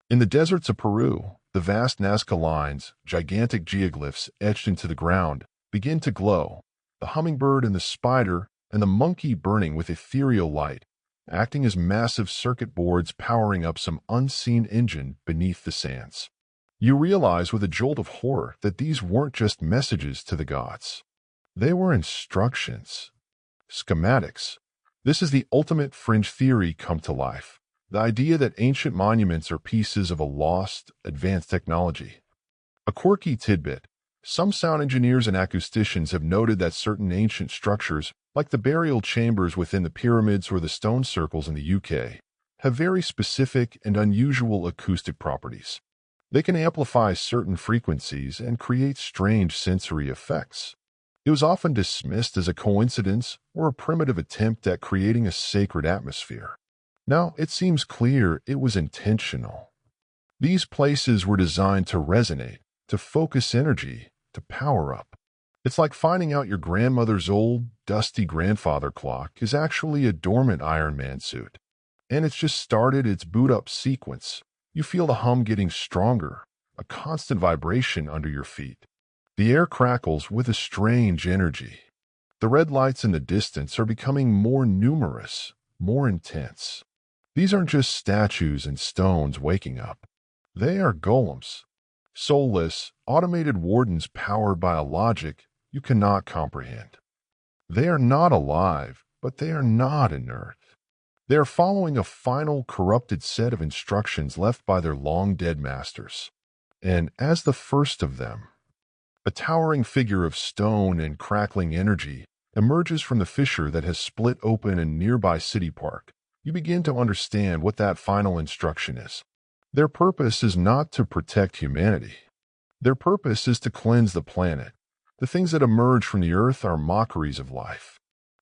In the deserts of Peru, the vast Nazca lines, gigantic geoglyphs etched into the ground, begin to glow, the hummingbird and the spider and the monkey burning with ethereal light, acting as massive circuit boards powering up some unseen engine beneath the sands. You realize with a jolt of horror that these weren't just messages to the gods. They were instructions, schematics. This is the ultimate fringe theory come to life. The idea that ancient monuments are pieces of a lost, advanced technology. A quirky tidbit. Some sound engineers and acousticians have noted that certain ancient structures, like the burial chambers within the pyramids or the stone circles in the UK, have very specific and unusual acoustic properties. They can amplify certain frequencies and create strange sensory effects. It was often dismissed as a coincidence or a primitive attempt at creating a sacred atmosphere. Now, it seems clear it was intentional. These places were designed to resonate, to focus energy, to power up. It's like finding out your grandmother's old, dusty grandfather clock is actually a dormant Iron Man suit. And it's just started its boot-up sequence. You feel the hum getting stronger, a constant vibration under your feet. The air crackles with a strange energy. The red lights in the distance are becoming more numerous, more intense. These aren't just statues and stones waking up. They are golems, soulless, automated wardens powered by a logic you cannot comprehend. They are not alive, but they are not inert. They are following a final corrupted set of instructions left by their long-dead masters. And as the first of them, a towering figure of stone and crackling energy emerges from the fissure that has split open in nearby city park. You begin to understand what that final instruction is. Their purpose is not to protect humanity. Their purpose is to cleanse the planet. The things that emerge from the earth are mockeries of life.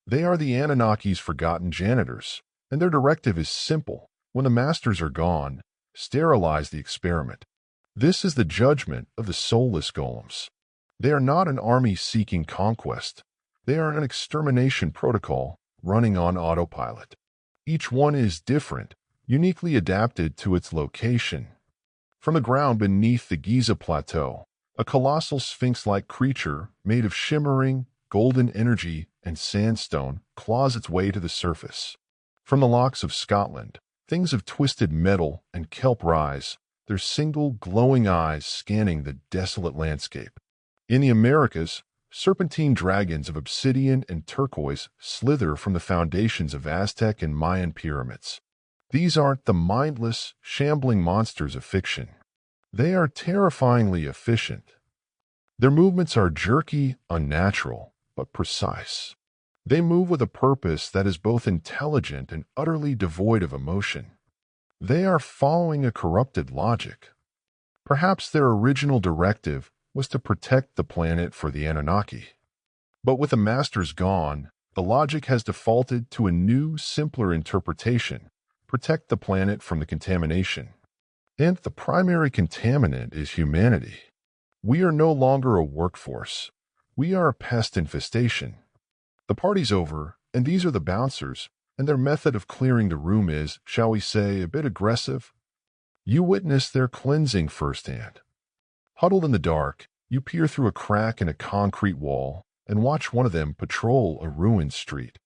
They are the Anunnaki's forgotten janitors, and their directive is simple. When the masters are gone, sterilize the experiment. This is the judgment of the soulless golems. They are not an army seeking conquest. They are an extermination protocol running on autopilot. Each one is different, uniquely adapted to its location. From the ground beneath the Giza Plateau, a colossal sphinx-like creature made of shimmering, golden energy and sandstone claws its way to the surface. From the lochs of Scotland, things of twisted metal and kelp rise, their single glowing eyes scanning the desolate landscape. In the Americas, serpentine dragons of obsidian and turquoise slither from the foundations of Aztec and Mayan pyramids. These aren't the mindless, shambling monsters of fiction. They are terrifyingly efficient. Their movements are jerky, unnatural, but precise. They move with a purpose that is both intelligent and utterly devoid of emotion. They are following a corrupted logic. Perhaps their original directive was to protect the planet for the Anunnaki. But with the masters gone, the logic has defaulted to a new, simpler interpretation: protect the planet from the contamination. And the primary contaminant is humanity. We are no longer a workforce. We are a pest infestation. The party's over, and these are the bouncers, and their method of clearing the room is, shall we say, a bit aggressive. You witness their cleansing firsthand. Huddled in the dark, you peer through a crack in a concrete wall and watch one of them patrol a ruined street.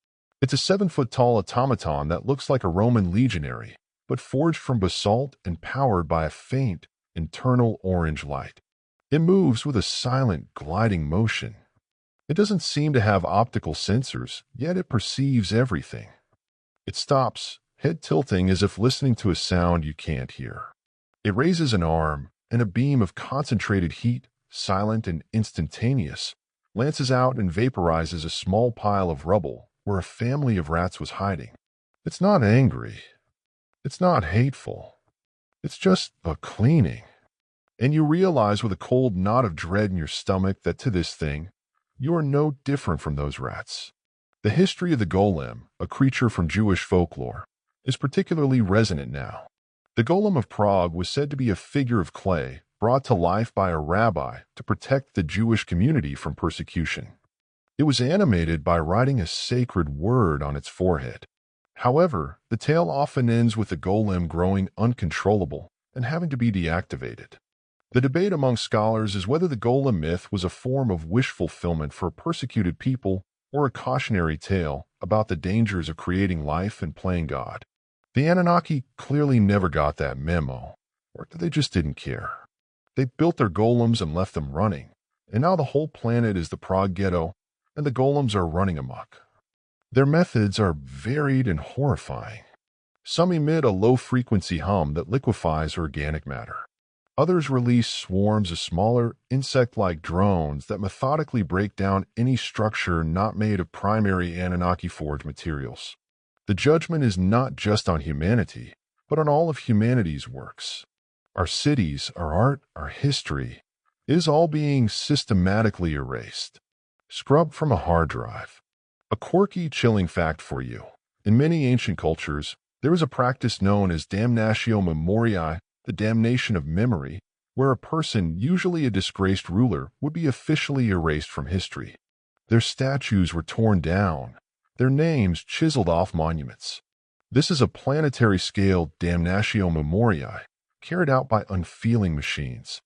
It's a 7-foot-tall automaton that looks like a Roman legionary, but forged from basalt and powered by a faint, internal orange light. It moves with a silent, gliding motion. It doesn't seem to have optical sensors, yet it perceives everything. It stops, head tilting as if listening to a sound you can't hear. It raises an arm, and a beam of concentrated heat, silent and instantaneous, lances out and vaporizes a small pile of rubble where a family of rats was hiding. It's not angry. It's not hateful. It's just a cleaning. And you realize with a cold knot of dread in your stomach that to this thing, you are no different from those rats. The history of the golem, a creature from Jewish folklore, is particularly resonant now. The golem of Prague was said to be a figure of clay brought to life by a rabbi to protect the Jewish community from persecution. It was animated by writing a sacred word on its forehead. However, the tale often ends with the golem growing uncontrollable and having to be deactivated. The debate among scholars is whether the golem myth was a form of wish fulfillment for persecuted people or a cautionary tale about the dangers of creating life and playing God. The Anunnaki clearly never got that memo, or they just didn't care. They built their golems and left them running, and now the whole planet is the Prague ghetto, and the golems are running amok. Their methods are varied and horrifying. Some emit a low-frequency hum that liquefies organic matter. Others release swarms of smaller, insect-like drones that methodically break down any structure not made of primary Anunnaki-forged materials. The judgment is not just on humanity, but on all of humanity's works. Our cities, our art, our history, is all being systematically erased, scrubbed from a hard drive. A quirky, chilling fact for you. In many ancient cultures, there is a practice known as damnatio memoriae, the damnation of memory, where a person, usually a disgraced ruler, would be officially erased from history. Their statues were torn down, their names chiseled off monuments. This is a planetary-scale damnatio memoriae, carried out by unfeeling machines.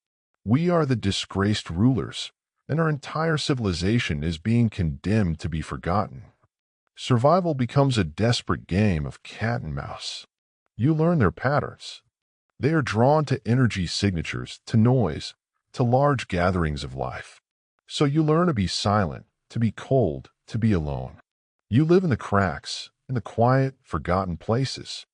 We are the disgraced rulers, and our entire civilization is being condemned to be forgotten. Survival becomes a desperate game of cat and mouse. You learn their patterns. They are drawn to energy signatures, to noise, to large gatherings of life. So you learn to be silent, to be cold, to be alone. You live in the cracks, in the quiet, forgotten places.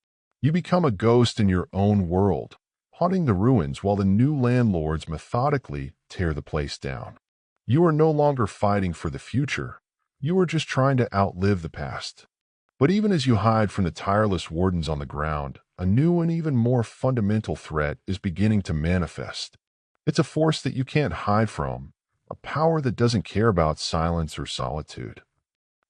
You become a ghost in your own world, haunting the ruins while the new landlords methodically tear the place down. You are no longer fighting for the future. You are just trying to outlive the past. But even as you hide from the tireless wardens on the ground, a new and even more fundamental threat is beginning to manifest. It's a force that you can't hide from, a power that doesn't care about silence or solitude.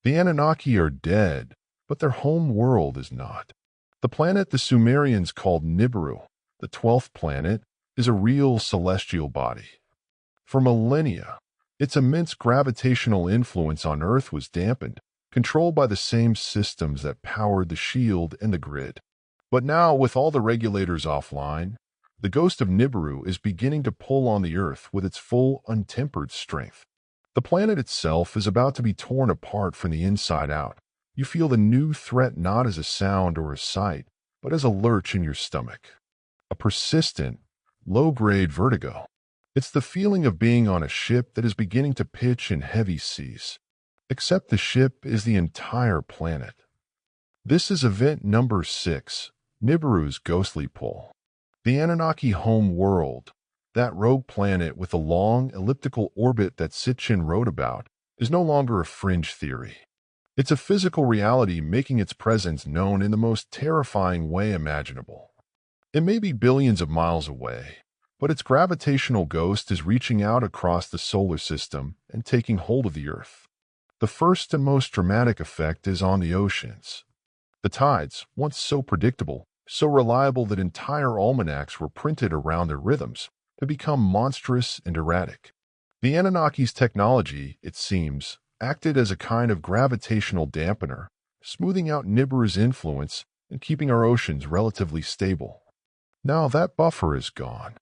The Anunnaki are dead, but their home world is not. The planet the Sumerians called Nibiru, the 12th planet, is a real celestial body. For millennia, its immense gravitational influence on Earth was dampened, controlled by the same systems that powered the shield and the grid. But now, with all the regulators offline, the ghost of Nibiru is beginning to pull on the Earth with its full, untempered strength. The planet itself is about to be torn apart from the inside out. You feel the new threat not as a sound or a sight, but as a lurch in your stomach. A persistent, low-grade vertigo. It's the feeling of being on a ship that is beginning to pitch in heavy seas. Except the ship is the entire planet. This is event number 6, Nibiru's ghostly pull. The Anunnaki home world, that rogue planet with a long, elliptical orbit that Sitchin wrote about, is no longer a fringe theory. It's a physical reality making its presence known in the most terrifying way imaginable. It may be billions of miles away, but its gravitational ghost is reaching out across the solar system and taking hold of the Earth. The first and most dramatic effect is on the oceans. The tides, once so predictable, so reliable that entire almanacs were printed around their rhythms, have become monstrous and erratic. The Anunnaki's technology, it seems, acted as a kind of gravitational dampener, smoothing out Nibiru's influence and keeping our oceans relatively stable. Now that buffer is gone.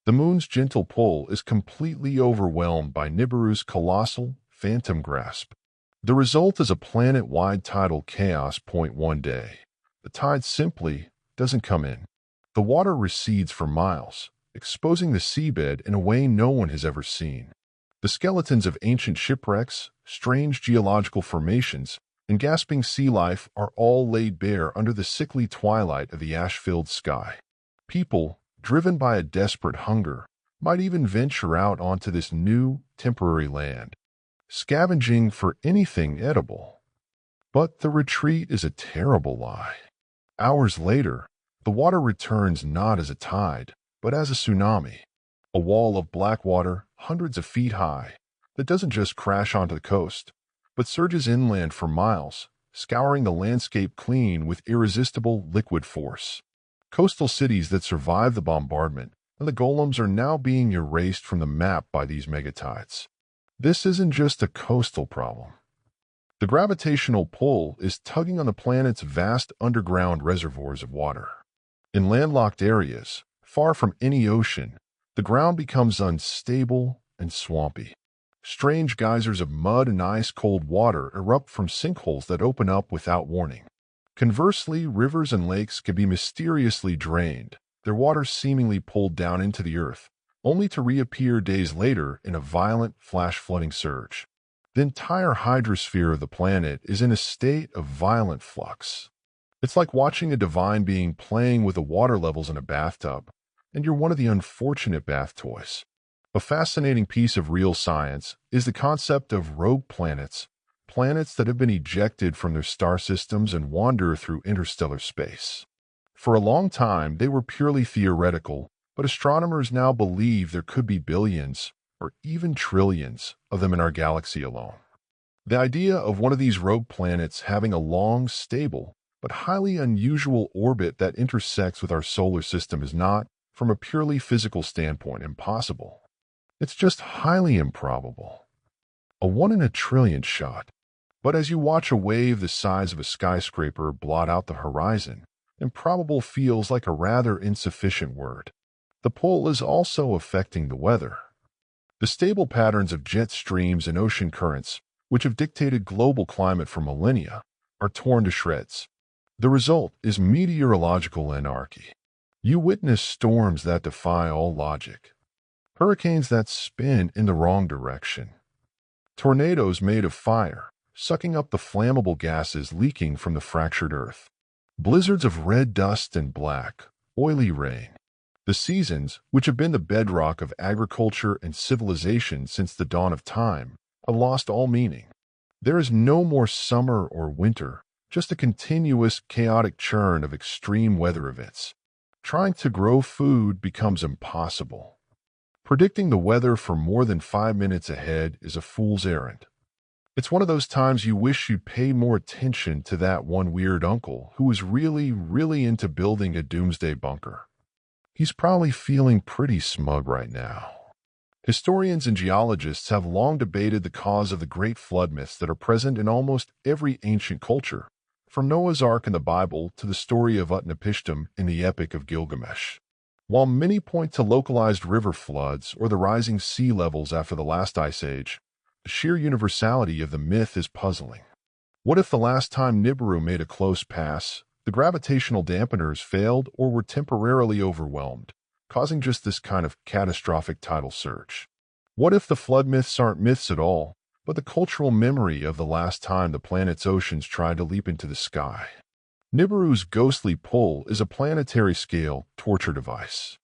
The moon's gentle pull is completely overwhelmed by Nibiru's colossal, phantom grasp. The result is a planet-wide tidal chaos. One day, the tide simply doesn't come in. The water recedes for miles, exposing the seabed in a way no one has ever seen. The skeletons of ancient shipwrecks, strange geological formations, and gasping sea life are all laid bare under the sickly twilight of the ash-filled sky. People, driven by a desperate hunger, might even venture out onto this new, temporary land, scavenging for anything edible. But the retreat is a terrible lie. Hours later, the water returns not as a tide, but as a tsunami. A wall of black water, hundreds of feet high, that doesn't just crash onto the coast, but surges inland for miles, scouring the landscape clean with irresistible liquid force. Coastal cities that survived the bombardment and the golems are now being erased from the map by these megatides. This isn't just a coastal problem. The gravitational pull is tugging on the planet's vast underground reservoirs of water. In landlocked areas, far from any ocean, the ground becomes unstable and swampy. Strange geysers of mud and ice-cold water erupt from sinkholes that open up without warning. Conversely, rivers and lakes can be mysteriously drained, their water seemingly pulled down into the earth, only to reappear days later in a violent flash-flooding surge. The entire hydrosphere of the planet is in a state of violent flux. It's like watching a divine being playing with the water levels in a bathtub, and you're one of the unfortunate bath toys. A fascinating piece of real science is the concept of rogue planets, planets that have been ejected from their star systems and wander through interstellar space. For a long time, they were purely theoretical, but astronomers now believe there could be billions, or even trillions, of them in our galaxy alone. The idea of one of these rogue planets having a long, stable, but highly unusual orbit that intersects with our solar system is not, from a purely physical standpoint, impossible. It's just highly improbable. A 1 in a trillion shot. But as you watch a wave the size of a skyscraper blot out the horizon, improbable feels like a rather insufficient word. The pull is also affecting the weather. The stable patterns of jet streams and ocean currents, which have dictated global climate for millennia, are torn to shreds. The result is meteorological anarchy. You witness storms that defy all logic, hurricanes that spin in the wrong direction, tornadoes made of fire, sucking up the flammable gases leaking from the fractured earth, blizzards of red dust and black, oily rain. The seasons, which have been the bedrock of agriculture and civilization since the dawn of time, have lost all meaning. There is no more summer or winter, just a continuous, chaotic churn of extreme weather events. Trying to grow food becomes impossible. Predicting the weather for more than 5 minutes ahead is a fool's errand. It's one of those times you wish you'd pay more attention to that one weird uncle who was really, really into building a doomsday bunker. He's probably feeling pretty smug right now. Historians and geologists have long debated the cause of the great flood myths that are present in almost every ancient culture, from Noah's Ark in the Bible to the story of Utnapishtim in the Epic of Gilgamesh. While many point to localized river floods or the rising sea levels after the last ice age, the sheer universality of the myth is puzzling. What if the last time Nibiru made a close pass, the gravitational dampeners failed or were temporarily overwhelmed, causing just this kind of catastrophic tidal surge? What if the flood myths aren't myths at all, but the cultural memory of the last time the planet's oceans tried to leap into the sky? Nibiru's ghostly pull is a planetary-scale torture device.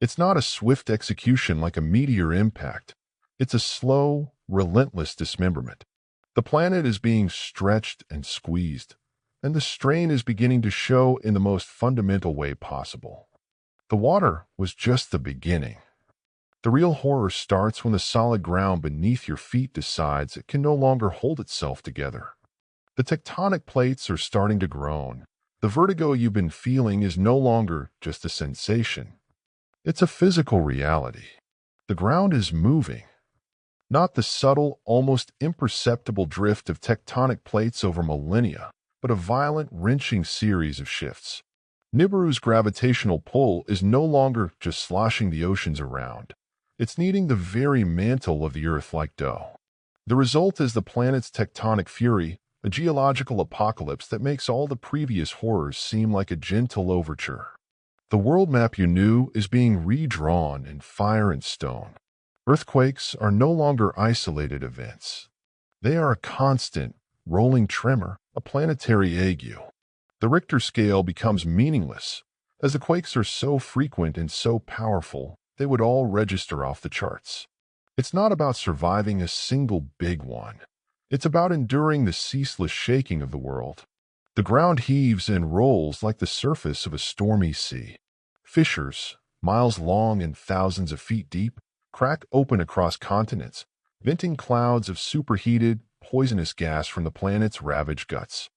It's not a swift execution like a meteor impact. It's a slow, relentless dismemberment. The planet is being stretched and squeezed, and the strain is beginning to show in the most fundamental way possible. The water was just the beginning. The real horror starts when the solid ground beneath your feet decides it can no longer hold itself together. The tectonic plates are starting to groan. The vertigo you've been feeling is no longer just a sensation. It's a physical reality. The ground is moving. Not the subtle, almost imperceptible drift of tectonic plates over millennia, but a violent, wrenching series of shifts. Nibiru's gravitational pull is no longer just sloshing the oceans around. It's kneading the very mantle of the Earth like dough. The result is the planet's tectonic fury, a geological apocalypse that makes all the previous horrors seem like a gentle overture. The world map you knew is being redrawn in fire and stone. Earthquakes are no longer isolated events. They are a constant, rolling tremor, a planetary ague. The Richter scale becomes meaningless, as the quakes are so frequent and so powerful, they would all register off the charts. It's not about surviving a single big one. It's about enduring the ceaseless shaking of the world. The ground heaves and rolls like the surface of a stormy sea. Fissures, miles long and thousands of feet deep, crack open across continents, venting clouds of superheated, poisonous gas from the planet's ravaged guts.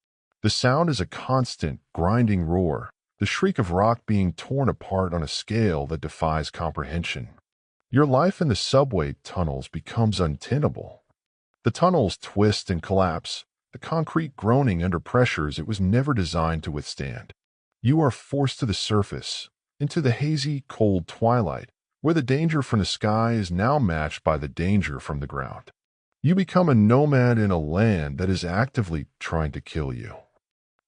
The sound is a constant, grinding roar, the shriek of rock being torn apart on a scale that defies comprehension. Your life in the subway tunnels becomes untenable. The tunnels twist and collapse, the concrete groaning under pressures it was never designed to withstand. You are forced to the surface, into the hazy, cold twilight, where the danger from the sky is now matched by the danger from the ground. You become a nomad in a land that is actively trying to kill you.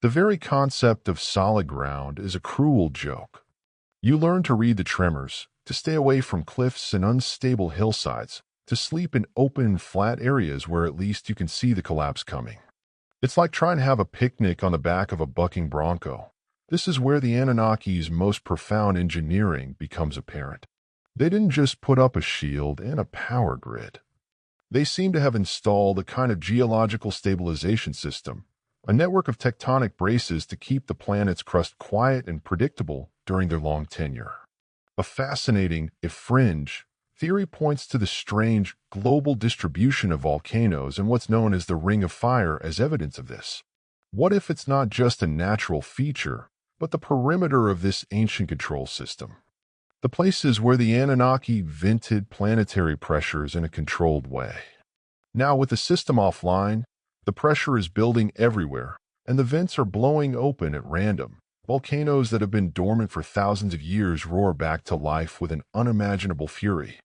The very concept of solid ground is a cruel joke. You learn to read the tremors, to stay away from cliffs and unstable hillsides, to sleep in open, flat areas where at least you can see the collapse coming. It's like trying to have a picnic on the back of a bucking bronco. This is where the Anunnaki's most profound engineering becomes apparent. They didn't just put up a shield and a power grid. They seem to have installed a kind of geological stabilization system, a network of tectonic braces to keep the planet's crust quiet and predictable during their long tenure. A fascinating, if fringe, theory points to the strange, global distribution of volcanoes and what's known as the Ring of Fire as evidence of this. What if it's not just a natural feature, but the perimeter of this ancient control system? The places where the Anunnaki vented planetary pressures in a controlled way. Now, with the system offline, the pressure is building everywhere, and the vents are blowing open at random. Volcanoes that have been dormant for thousands of years roar back to life with an unimaginable fury.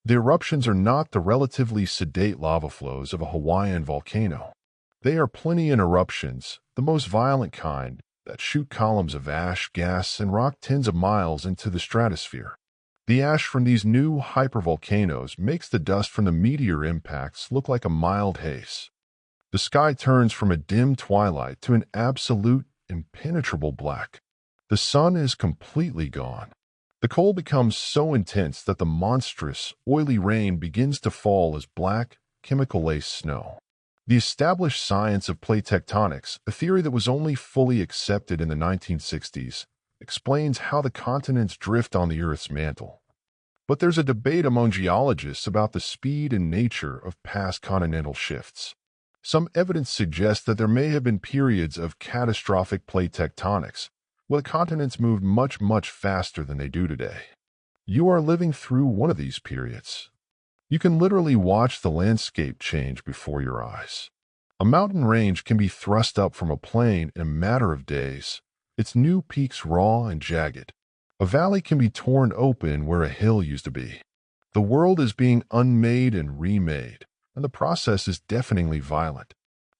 The eruptions are not the relatively sedate lava flows of a Hawaiian volcano. They are Plinian eruptions, the most violent kind, that shoot columns of ash, gas, and rock tens of miles into the stratosphere. The ash from these new hypervolcanoes makes the dust from the meteor impacts look like a mild haze. The sky turns from a dim twilight to an absolute, impenetrable black. The sun is completely gone. The cold becomes so intense that the monstrous, oily rain begins to fall as black, chemical-laced snow. The established science of plate tectonics, a theory that was only fully accepted in the 1960s, explains how the continents drift on the Earth's mantle. But there's a debate among geologists about the speed and nature of past continental shifts. Some evidence suggests that there may have been periods of catastrophic plate tectonics, where the continents moved much, much faster than they do today. You are living through one of these periods. You can literally watch the landscape change before your eyes. A mountain range can be thrust up from a plain in a matter of days, its new peaks raw and jagged. A valley can be torn open where a hill used to be. The world is being unmade and remade, and the process is deafeningly violent.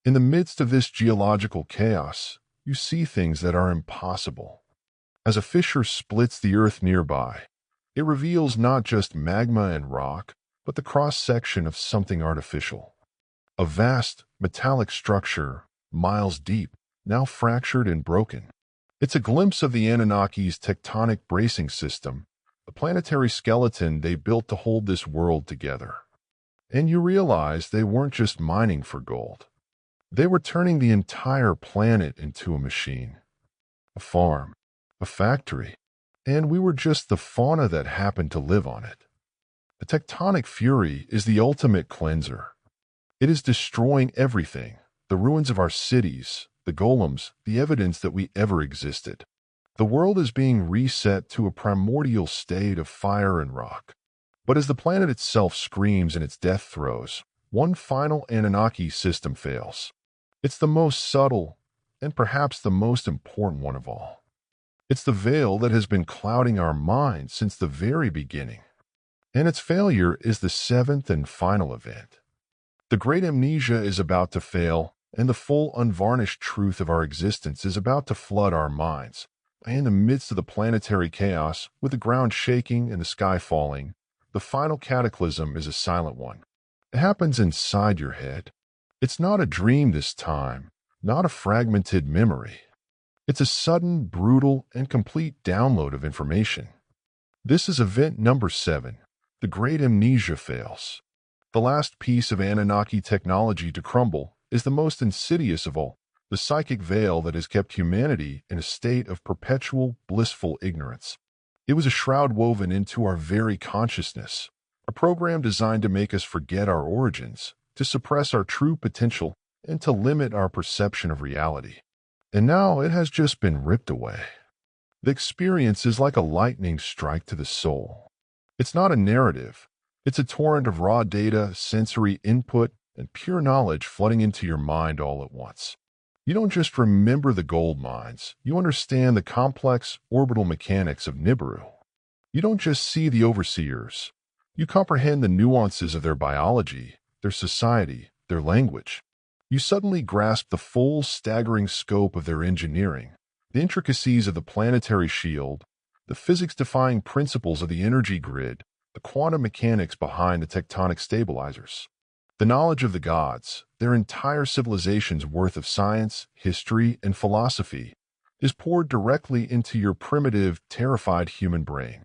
In the midst of this geological chaos, you see things that are impossible. As a fissure splits the earth nearby, it reveals not just magma and rock, but the cross-section of something artificial. A vast, metallic structure, miles deep, now fractured and broken. It's a glimpse of the Anunnaki's tectonic bracing system, the planetary skeleton they built to hold this world together. And you realize they weren't just mining for gold. They were turning the entire planet into a machine, a farm, a factory, and we were just the fauna that happened to live on it. The tectonic fury is the ultimate cleanser. It is destroying everything, the ruins of our cities, the golems, the evidence that we ever existed. The world is being reset to a primordial state of fire and rock. But as the planet itself screams in its death throes, one final Anunnaki system fails. It's the most subtle, and perhaps the most important one of all. It's the veil that has been clouding our minds since the very beginning. And its failure is the seventh and final event. The great amnesia is about to fail, and the full unvarnished truth of our existence is about to flood our minds. In the midst of the planetary chaos, with the ground shaking and the sky falling, the final cataclysm is a silent one. It happens inside your head. It's not a dream this time, not a fragmented memory. It's a sudden, brutal, and complete download of information. This is event number 7. The Great Amnesia fails. The last piece of Anunnaki technology to crumble is the most insidious of all, the psychic veil that has kept humanity in a state of perpetual, blissful ignorance. It was a shroud woven into our very consciousness, a program designed to make us forget our origins, to suppress our true potential, and to limit our perception of reality. And now it has just been ripped away. The experience is like a lightning strike to the soul. It's not a narrative. It's a torrent of raw data, sensory input, and pure knowledge flooding into your mind all at once. You don't just remember the gold mines. You understand the complex orbital mechanics of Nibiru. You don't just see the overseers. You comprehend the nuances of their biology, their society, their language. You suddenly grasp the full, staggering scope of their engineering, the intricacies of the planetary shield, the physics-defying principles of the energy grid, the quantum mechanics behind the tectonic stabilizers. The knowledge of the gods, their entire civilization's worth of science, history, and philosophy, is poured directly into your primitive, terrified human brain.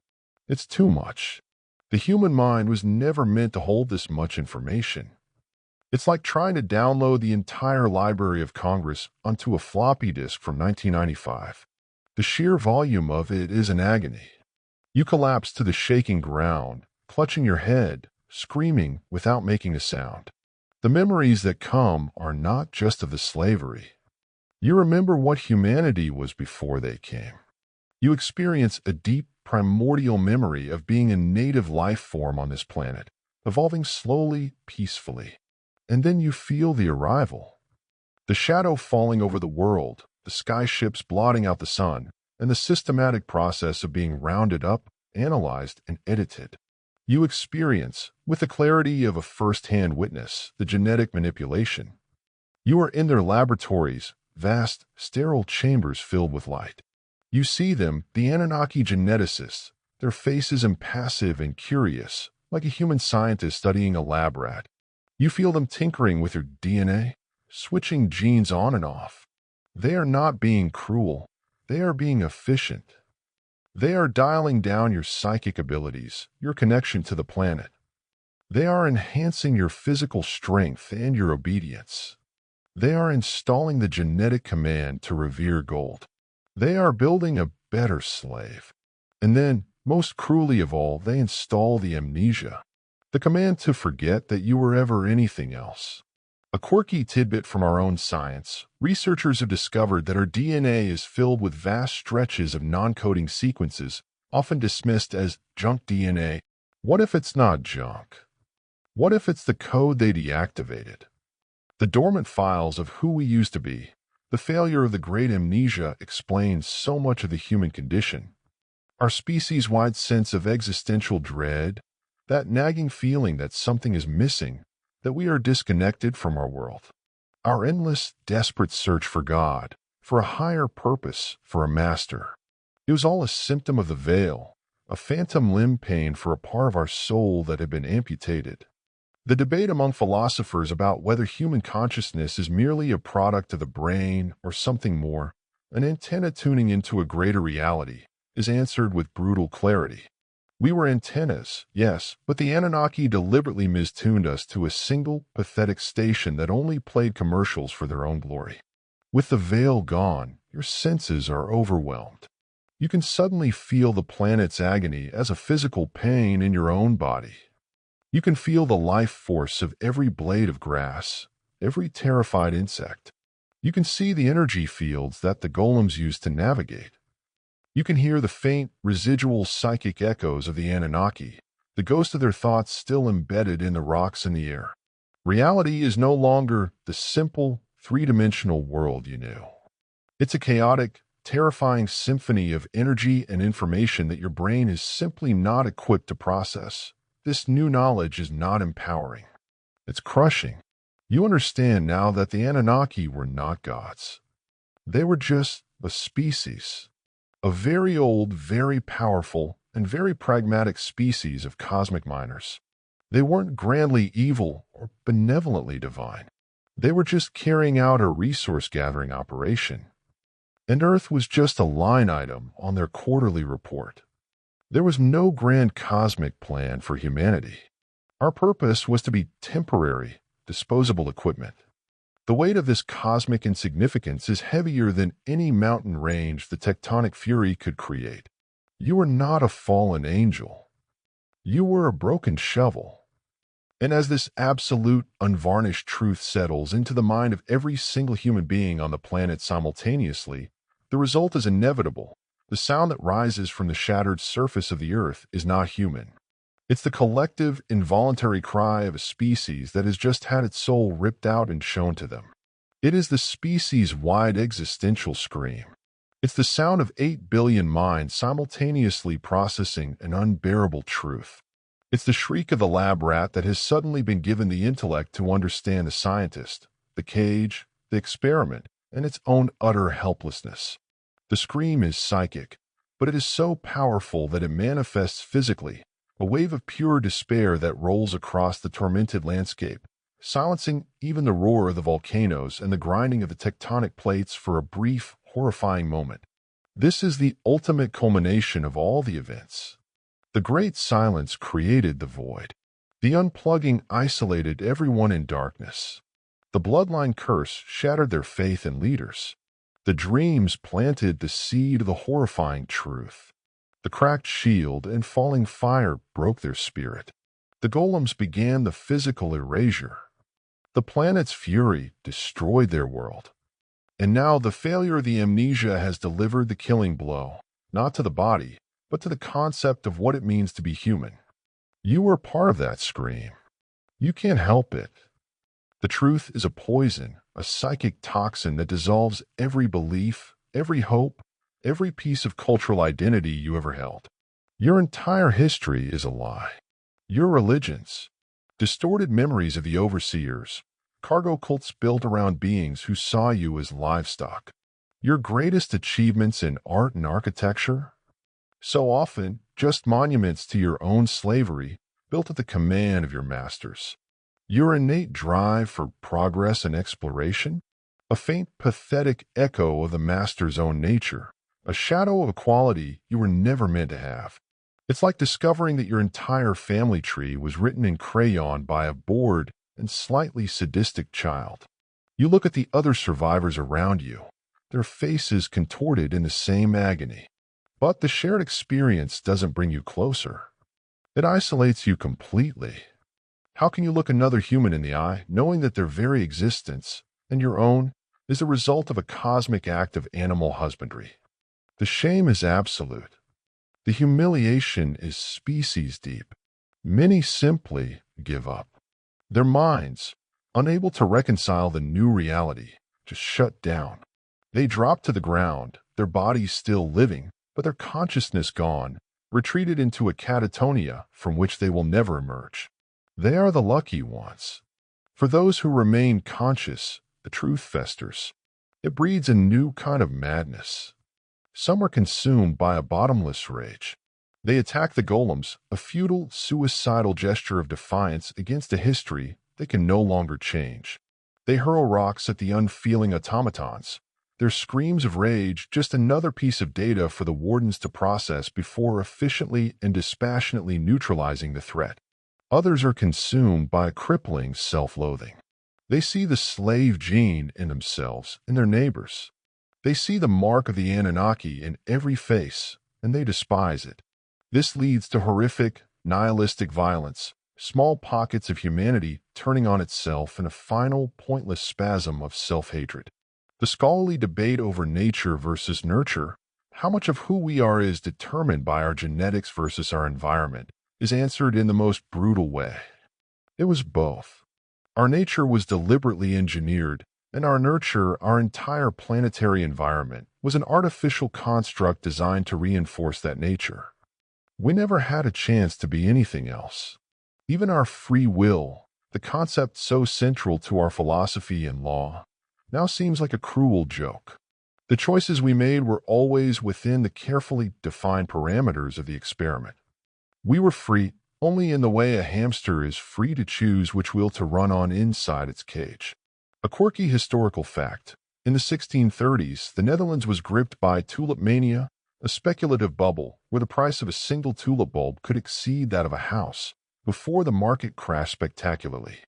It's too much. The human mind was never meant to hold this much information. It's like trying to download the entire Library of Congress onto a floppy disk from 1995. The sheer volume of it is an agony. You collapse to the shaking ground, clutching your head, screaming without making a sound. The memories that come are not just of the slavery. You remember what humanity was before they came. You experience a deep, primordial memory of being a native life form on this planet, evolving slowly, peacefully. And then you feel the arrival. The shadow falling over the world, the sky ships blotting out the sun, and the systematic process of being rounded up, analyzed, and edited. You experience, with the clarity of a first-hand witness, the genetic manipulation. You are in their laboratories, vast, sterile chambers filled with light. You see them, the Anunnaki geneticists, their faces impassive and curious, like a human scientist studying a lab rat. You feel them tinkering with your DNA, switching genes on and off. They are not being cruel. They are being efficient. They are dialing down your psychic abilities, your connection to the planet. They are enhancing your physical strength and your obedience. They are installing the genetic command to revere gold. They are building a better slave. And then, most cruelly of all, they install the amnesia, the command to forget that you were ever anything else. A quirky tidbit from our own science, researchers have discovered that our DNA is filled with vast stretches of non-coding sequences, often dismissed as junk DNA. What if it's not junk? What if it's the code they deactivated? The dormant files of who we used to be. The failure of the Great Amnesia explains so much of the human condition. Our species-wide sense of existential dread, that nagging feeling that something is missing, that we are disconnected from our world. Our endless, desperate search for God, for a higher purpose, for a master. It was all a symptom of the veil, a phantom limb pain for a part of our soul that had been amputated. The debate among philosophers about whether human consciousness is merely a product of the brain or something more, an antenna tuning into a greater reality, is answered with brutal clarity. We were antennas, yes, but the Anunnaki deliberately mistuned us to a single, pathetic station that only played commercials for their own glory. With the veil gone, your senses are overwhelmed. You can suddenly feel the planet's agony as a physical pain in your own body. You can feel the life force of every blade of grass, every terrified insect. You can see the energy fields that the golems use to navigate. You can hear the faint, residual psychic echoes of the Anunnaki, the ghost of their thoughts still embedded in the rocks and the air. Reality is no longer the simple, three-dimensional world you knew. It's a chaotic, terrifying symphony of energy and information that your brain is simply not equipped to process. This new knowledge is not empowering. It's crushing. You understand now that the Anunnaki were not gods. They were just a species. A very old, very powerful, and very pragmatic species of cosmic miners. They weren't grandly evil or benevolently divine. They were just carrying out a resource-gathering operation, and Earth was just a line item on their quarterly report. There was no grand cosmic plan for humanity. Our purpose was to be temporary, disposable equipment. The weight of this cosmic insignificance is heavier than any mountain range the tectonic fury could create. You were not a fallen angel. You were a broken shovel. And as this absolute, unvarnished truth settles into the mind of every single human being on the planet simultaneously, the result is inevitable. The sound that rises from the shattered surface of the earth is not human. It's the collective, involuntary cry of a species that has just had its soul ripped out and shown to them. It is the species-wide existential scream. It's the sound of 8 billion minds simultaneously processing an unbearable truth. It's the shriek of the lab rat that has suddenly been given the intellect to understand the scientist, the cage, the experiment, and its own utter helplessness. The scream is psychic, but it is so powerful that it manifests physically, a wave of pure despair that rolls across the tormented landscape, silencing even the roar of the volcanoes and the grinding of the tectonic plates for a brief, horrifying moment. This is the ultimate culmination of all the events. The great silence created the void. The unplugging isolated everyone in darkness. The bloodline curse shattered their faith in leaders. The dreams planted the seed of the horrifying truth. The cracked shield and falling fire broke their spirit. The golems began the physical erasure. The planet's fury destroyed their world. And now the failure of the amnesia has delivered the killing blow, not to the body, but to the concept of what it means to be human. You were part of that scream. You can't help it. The truth is a poison, a psychic toxin that dissolves every belief, every hope, every piece of cultural identity you ever held. Your entire history is a lie. Your religions, distorted memories of the overseers, cargo cults built around beings who saw you as livestock. Your greatest achievements in art and architecture, so often just monuments to your own slavery built at the command of your masters. Your innate drive for progress and exploration, a faint, pathetic echo of the master's own nature, a shadow of a quality you were never meant to have. It's like discovering that your entire family tree was written in crayon by a bored and slightly sadistic child. You look at the other survivors around you, their faces contorted in the same agony. But the shared experience doesn't bring you closer. It isolates you completely. How can you look another human in the eye, knowing that their very existence, and your own, is the result of a cosmic act of animal husbandry? The shame is absolute. The humiliation is species deep. Many simply give up. Their minds, unable to reconcile the new reality, just shut down. They drop to the ground, their bodies still living, but their consciousness gone, retreated into a catatonia from which they will never emerge. They are the lucky ones. For those who remain conscious, the truth festers. It breeds a new kind of madness. Some are consumed by a bottomless rage. They attack the golems, a futile, suicidal gesture of defiance against a history they can no longer change. They hurl rocks at the unfeeling automatons. Their screams of rage just another piece of data for the wardens to process before efficiently and dispassionately neutralizing the threat. Others are consumed by a crippling self-loathing. They see the slave gene in themselves and their neighbors. They see the mark of the Anunnaki in every face, and they despise it. This leads to horrific, nihilistic violence, small pockets of humanity turning on itself in a final, pointless spasm of self-hatred. The scholarly debate over nature versus nurture, how much of who we are is determined by our genetics versus our environment, is answered in the most brutal way. It was both. Our nature was deliberately engineered, and our nurture, our entire planetary environment, was an artificial construct designed to reinforce that nature. We never had a chance to be anything else. Even our free will, the concept so central to our philosophy and law, now seems like a cruel joke. The choices we made were always within the carefully defined parameters of the experiment. We were free, only in the way a hamster is free to choose which wheel to run on inside its cage. A quirky historical fact. In the 1630s, the Netherlands was gripped by tulip mania, a speculative bubble where the price of a single tulip bulb could exceed that of a house, before the market crashed spectacularly.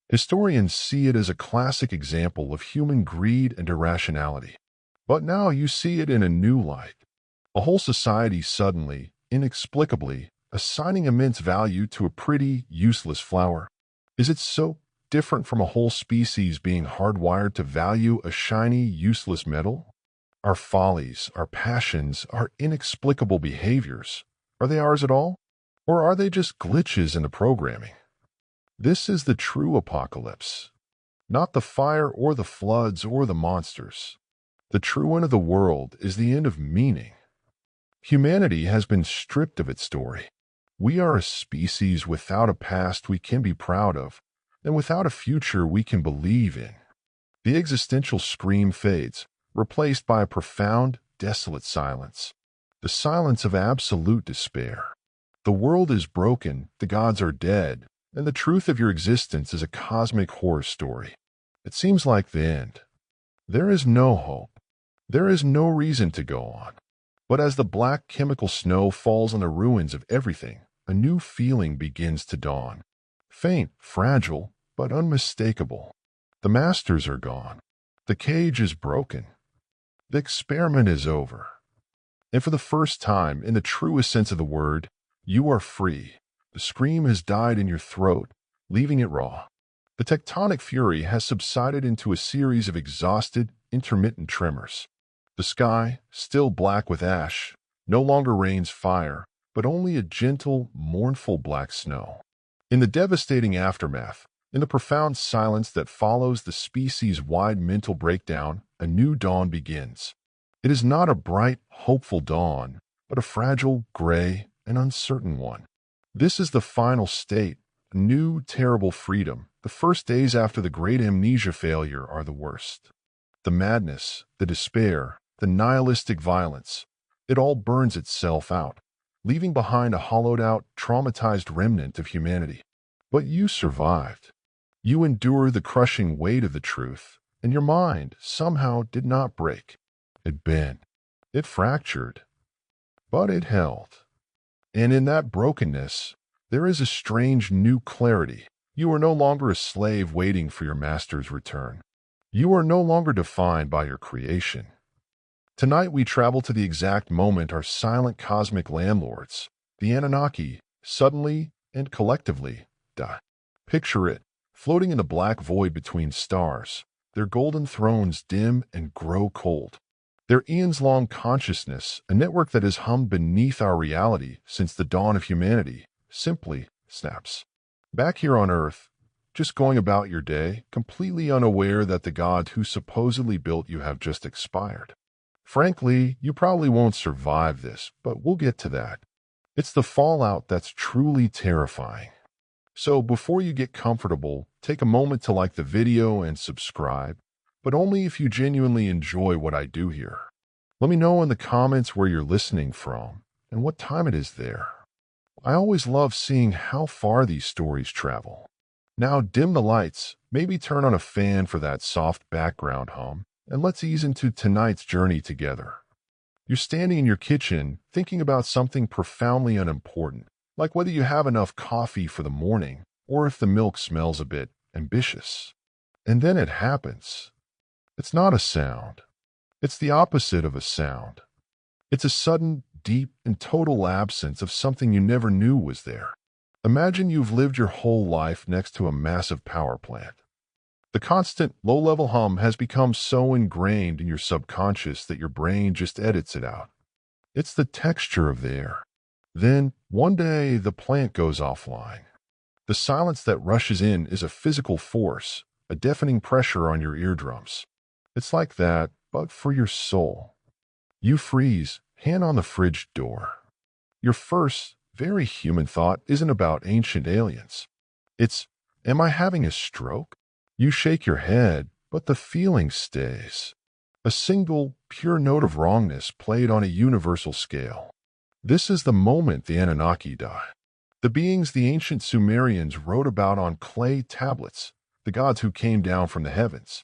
Historians see it as a classic example of human greed and irrationality. But now you see it in a new light. A whole society suddenly, inexplicably, assigning immense value to a pretty, useless flower. Is it so different from a whole species being hardwired to value a shiny, useless metal? Our follies, our passions, our inexplicable behaviors, are they ours at all? Or are they just glitches in the programming? This is the true apocalypse. Not the fire or the floods or the monsters. The true end of the world is the end of meaning. Humanity has been stripped of its story. We are a species without a past we can be proud of, and without a future we can believe in. The existential scream fades, replaced by a profound, desolate silence. The silence of absolute despair. The world is broken, the gods are dead, and the truth of your existence is a cosmic horror story. It seems like the end. There is no hope. There is no reason to go on. But as the black chemical snow falls on the ruins of everything, a new feeling begins to dawn. Faint, fragile, but unmistakable. The masters are gone. The cage is broken. The experiment is over. And for the first time, in the truest sense of the word, you are free. The scream has died in your throat, leaving it raw. The tectonic fury has subsided into a series of exhausted, intermittent tremors. The sky, still black with ash, no longer rains fire, but only a gentle, mournful black snow. In the devastating aftermath, in the profound silence that follows the species-wide mental breakdown, a new dawn begins. It is not a bright, hopeful dawn, but a fragile, gray, and uncertain one. This is the final state, a new, terrible freedom. The first days after the great amnesia failure are the worst. The madness, the despair, the nihilistic violence, it all burns itself out, leaving behind a hollowed-out, traumatized remnant of humanity. But you survived. You endured the crushing weight of the truth, and your mind somehow did not break. It bent. It fractured. But it held. And in that brokenness, there is a strange new clarity. You are no longer a slave waiting for your master's return. You are no longer defined by your creation. Tonight we travel to the exact moment our silent cosmic landlords, the Anunnaki, suddenly and collectively die. Picture it, floating in the black void between stars, their golden thrones dim and grow cold. Their eons-long consciousness, a network that has hummed beneath our reality since the dawn of humanity, simply snaps. Back here on Earth, just going about your day, completely unaware that the gods who supposedly built you have just expired. Frankly, you probably won't survive this, but we'll get to that. It's the fallout that's truly terrifying. So before you get comfortable, take a moment to like the video and subscribe, but only if you genuinely enjoy what I do here. Let me know in the comments where you're listening from and what time it is there. I always love seeing how far these stories travel. Now dim the lights, maybe turn on a fan for that soft background hum, and let's ease into tonight's journey together. You're standing in your kitchen thinking about something profoundly unimportant, like whether you have enough coffee for the morning or if the milk smells a bit ambitious. And then it happens. It's not a sound. It's the opposite of a sound. It's a sudden, deep, and total absence of something you never knew was there. Imagine you've lived your whole life next to a massive power plant. The constant, low-level hum has become so ingrained in your subconscious that your brain just edits it out. It's the texture of the air. Then, one day, the plant goes offline. The silence that rushes in is a physical force, a deafening pressure on your eardrums. It's like that, but for your soul. You freeze, hand on the fridge door. Your first, very human thought isn't about ancient aliens. It's, am I having a stroke? You shake your head, but the feeling stays. A single, pure note of wrongness played on a universal scale. This is the moment the Anunnaki die. The beings the ancient Sumerians wrote about on clay tablets, the gods who came down from the heavens.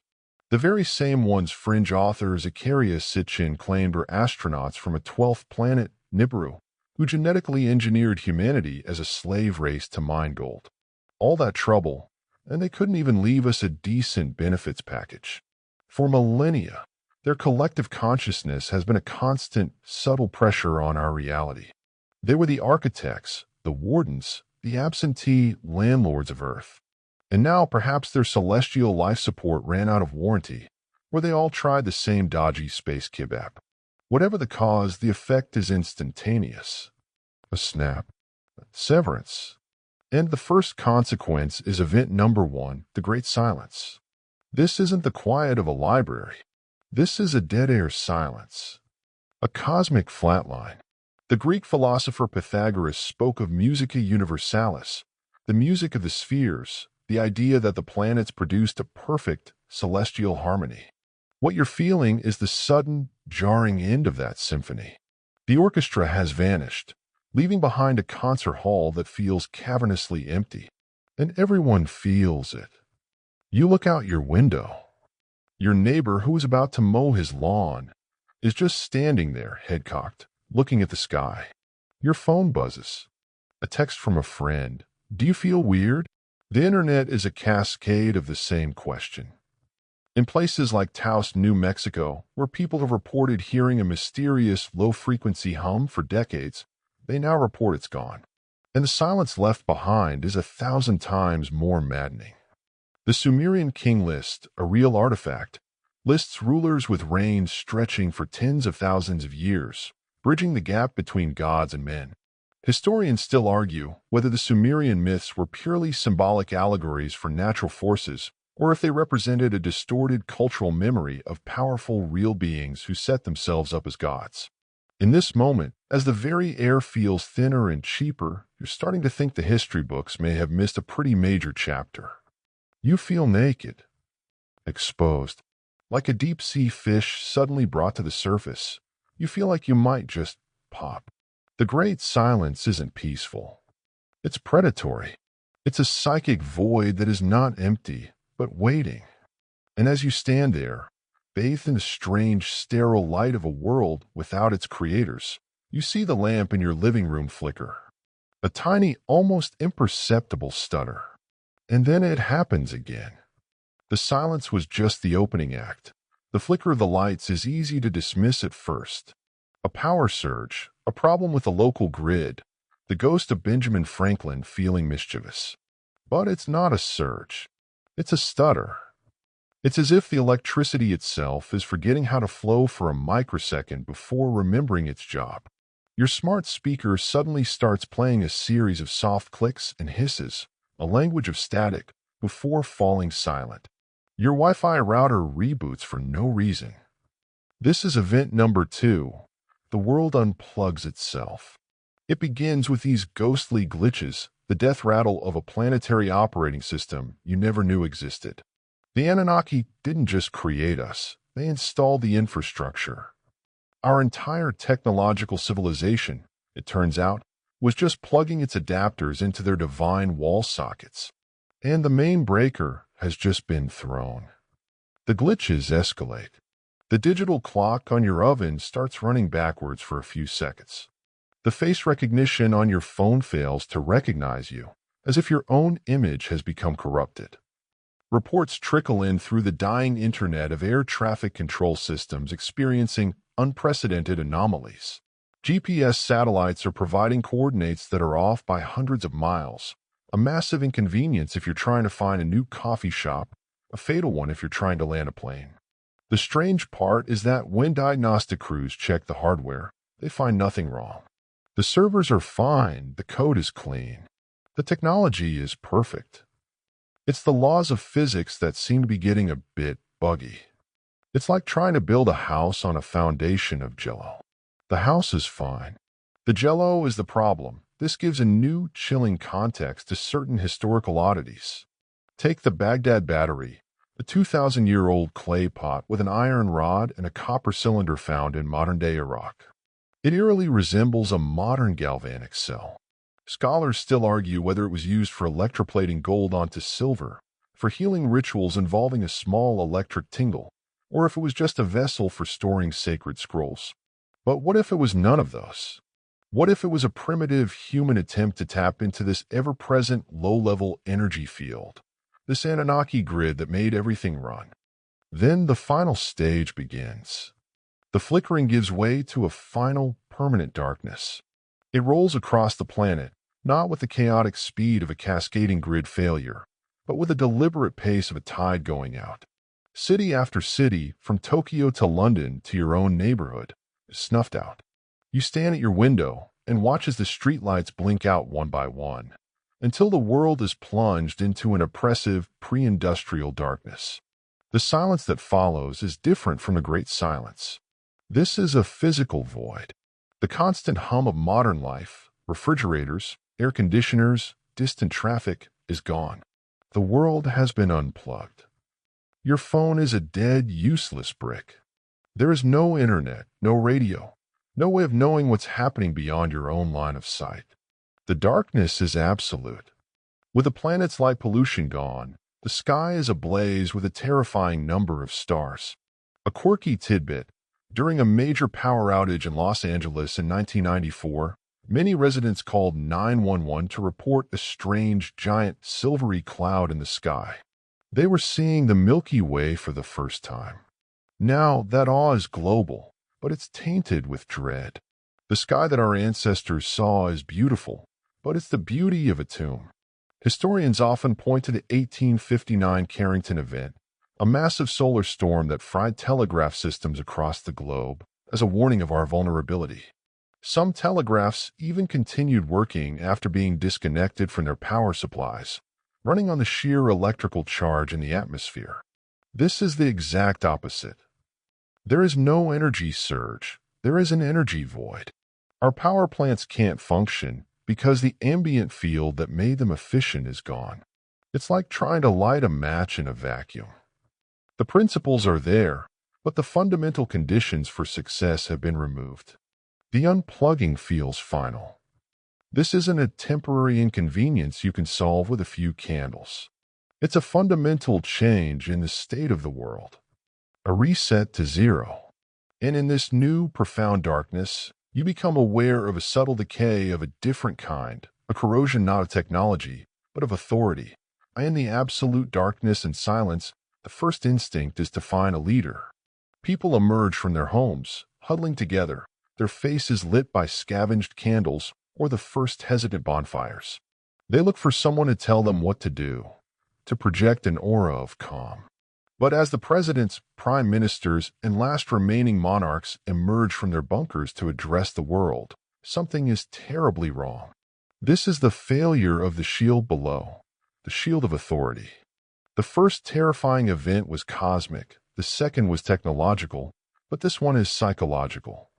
The very same ones fringe author Zecharia Sitchin claimed were astronauts from a 12th planet, Nibiru, who genetically engineered humanity as a slave race to mine gold. All that trouble, and they couldn't even leave us a decent benefits package. For millennia, their collective consciousness has been a constant, subtle pressure on our reality. They were the architects, the wardens, the absentee landlords of Earth. And now perhaps their celestial life support ran out of warranty, or they all tried the same dodgy space kebab. Whatever the cause, the effect is instantaneous. A snap. Severance. And the first consequence is event number 1, the Great Silence. This isn't the quiet of a library. This is a dead-air silence. A cosmic flatline. The Greek philosopher Pythagoras spoke of musica universalis, the music of the spheres, the idea that the planets produced a perfect celestial harmony. What you're feeling is the sudden, jarring end of that symphony. The orchestra has vanished, leaving behind a concert hall that feels cavernously empty. And everyone feels it. You look out your window. Your neighbor, who is about to mow his lawn, is just standing there, head cocked, looking at the sky. Your phone buzzes. A text from a friend. Do you feel weird? The internet is a cascade of the same question. In places like Taos, New Mexico, where people have reported hearing a mysterious, low-frequency hum for decades, they now report it's gone. And the silence left behind is 1,000 times more maddening. The Sumerian king list, a real artifact, lists rulers with reigns stretching for tens of thousands of years, bridging the gap between gods and men. Historians still argue whether the Sumerian myths were purely symbolic allegories for natural forces or if they represented a distorted cultural memory of powerful real beings who set themselves up as gods. In this moment, as the very air feels thinner and cheaper, you're starting to think the history books may have missed a pretty major chapter. You feel naked, exposed, like a deep-sea fish suddenly brought to the surface. You feel like you might just pop. The Great Silence isn't peaceful. It's predatory. It's a psychic void that is not empty, but waiting. And as you stand there, bathed in the strange, sterile light of a world without its creators, you see the lamp in your living room flicker. A tiny, almost imperceptible stutter. And then it happens again. The silence was just the opening act. The flicker of the lights is easy to dismiss at first. A power surge, a problem with the local grid, the ghost of Benjamin Franklin feeling mischievous. But it's not a surge. It's a stutter. It's as if the electricity itself is forgetting how to flow for a microsecond before remembering its job. Your smart speaker suddenly starts playing a series of soft clicks and hisses, a language of static, before falling silent. Your Wi-Fi router reboots for no reason. This is event number 2. The world unplugs itself. It begins with these ghostly glitches, the death rattle of a planetary operating system you never knew existed. The Anunnaki didn't just create us, they installed the infrastructure. Our entire technological civilization, it turns out, was just plugging its adapters into their divine wall sockets. And the main breaker has just been thrown. The glitches escalate. The digital clock on your oven starts running backwards for a few seconds. The face recognition on your phone fails to recognize you, as if your own image has become corrupted. Reports trickle in through the dying internet of air traffic control systems experiencing unprecedented anomalies. GPS satellites are providing coordinates that are off by hundreds of miles, a massive inconvenience if you're trying to find a new coffee shop, a fatal one if you're trying to land a plane. The strange part is that when diagnostic crews check the hardware, they find nothing wrong. The servers are fine, the code is clean. The technology is perfect. It's the laws of physics that seem to be getting a bit buggy. It's like trying to build a house on a foundation of jello. The house is fine. The jello is the problem. This gives a new, chilling context to certain historical oddities. Take the Baghdad battery, a 2,000-year-old clay pot with an iron rod and a copper cylinder found in modern-day Iraq. It eerily resembles a modern galvanic cell. Scholars still argue whether it was used for electroplating gold onto silver, for healing rituals involving a small electric tingle, or if it was just a vessel for storing sacred scrolls. But what if it was none of those? What if it was a primitive human attempt to tap into this ever-present low-level energy field, this Anunnaki grid that made everything run? Then the final stage begins. The flickering gives way to a final, permanent darkness. It rolls across the planet, not with the chaotic speed of a cascading grid failure, but with the deliberate pace of a tide going out. City after city, from Tokyo to London to your own neighborhood, is snuffed out. You stand at your window and watch as the streetlights blink out one by one, until the world is plunged into an oppressive, pre-industrial darkness. The silence that follows is different from the Great Silence. This is a physical void. The constant hum of modern life, refrigerators, air conditioners, distant traffic, is gone. The world has been unplugged. Your phone is a dead, useless brick. There is no internet, no radio, no way of knowing what's happening beyond your own line of sight. The darkness is absolute. With the planet's light pollution gone, the sky is ablaze with a terrifying number of stars. A quirky tidbit: during a major power outage in Los Angeles in 1994, many residents called 911 to report a strange, giant, silvery cloud in the sky. They were seeing the Milky Way for the first time. Now, that awe is global, but it's tainted with dread. The sky that our ancestors saw is beautiful, but it's the beauty of a tomb. Historians often point to the 1859 Carrington event, a massive solar storm that fried telegraph systems across the globe, as a warning of our vulnerability. Some telegraphs even continued working after being disconnected from their power supplies, running on the sheer electrical charge in the atmosphere. This is the exact opposite. There is no energy surge. There is an energy void. Our power plants can't function because the ambient field that made them efficient is gone. It's like trying to light a match in a vacuum. The principles are there, but the fundamental conditions for success have been removed. The unplugging feels final. This isn't a temporary inconvenience you can solve with a few candles. It's a fundamental change in the state of the world. A reset to zero. And in this new, profound darkness, you become aware of a subtle decay of a different kind, a corrosion not of technology, but of authority. In the absolute darkness and silence, the first instinct is to find a leader. People emerge from their homes, huddling together, their faces lit by scavenged candles or the first hesitant bonfires. They look for someone to tell them what to do, to project an aura of calm. But as the presidents, prime ministers, and last remaining monarchs emerge from their bunkers to address the world, something is terribly wrong. This is the failure of the shield below, the shield of authority. The first terrifying event was cosmic, the second was technological, but this one is psychological.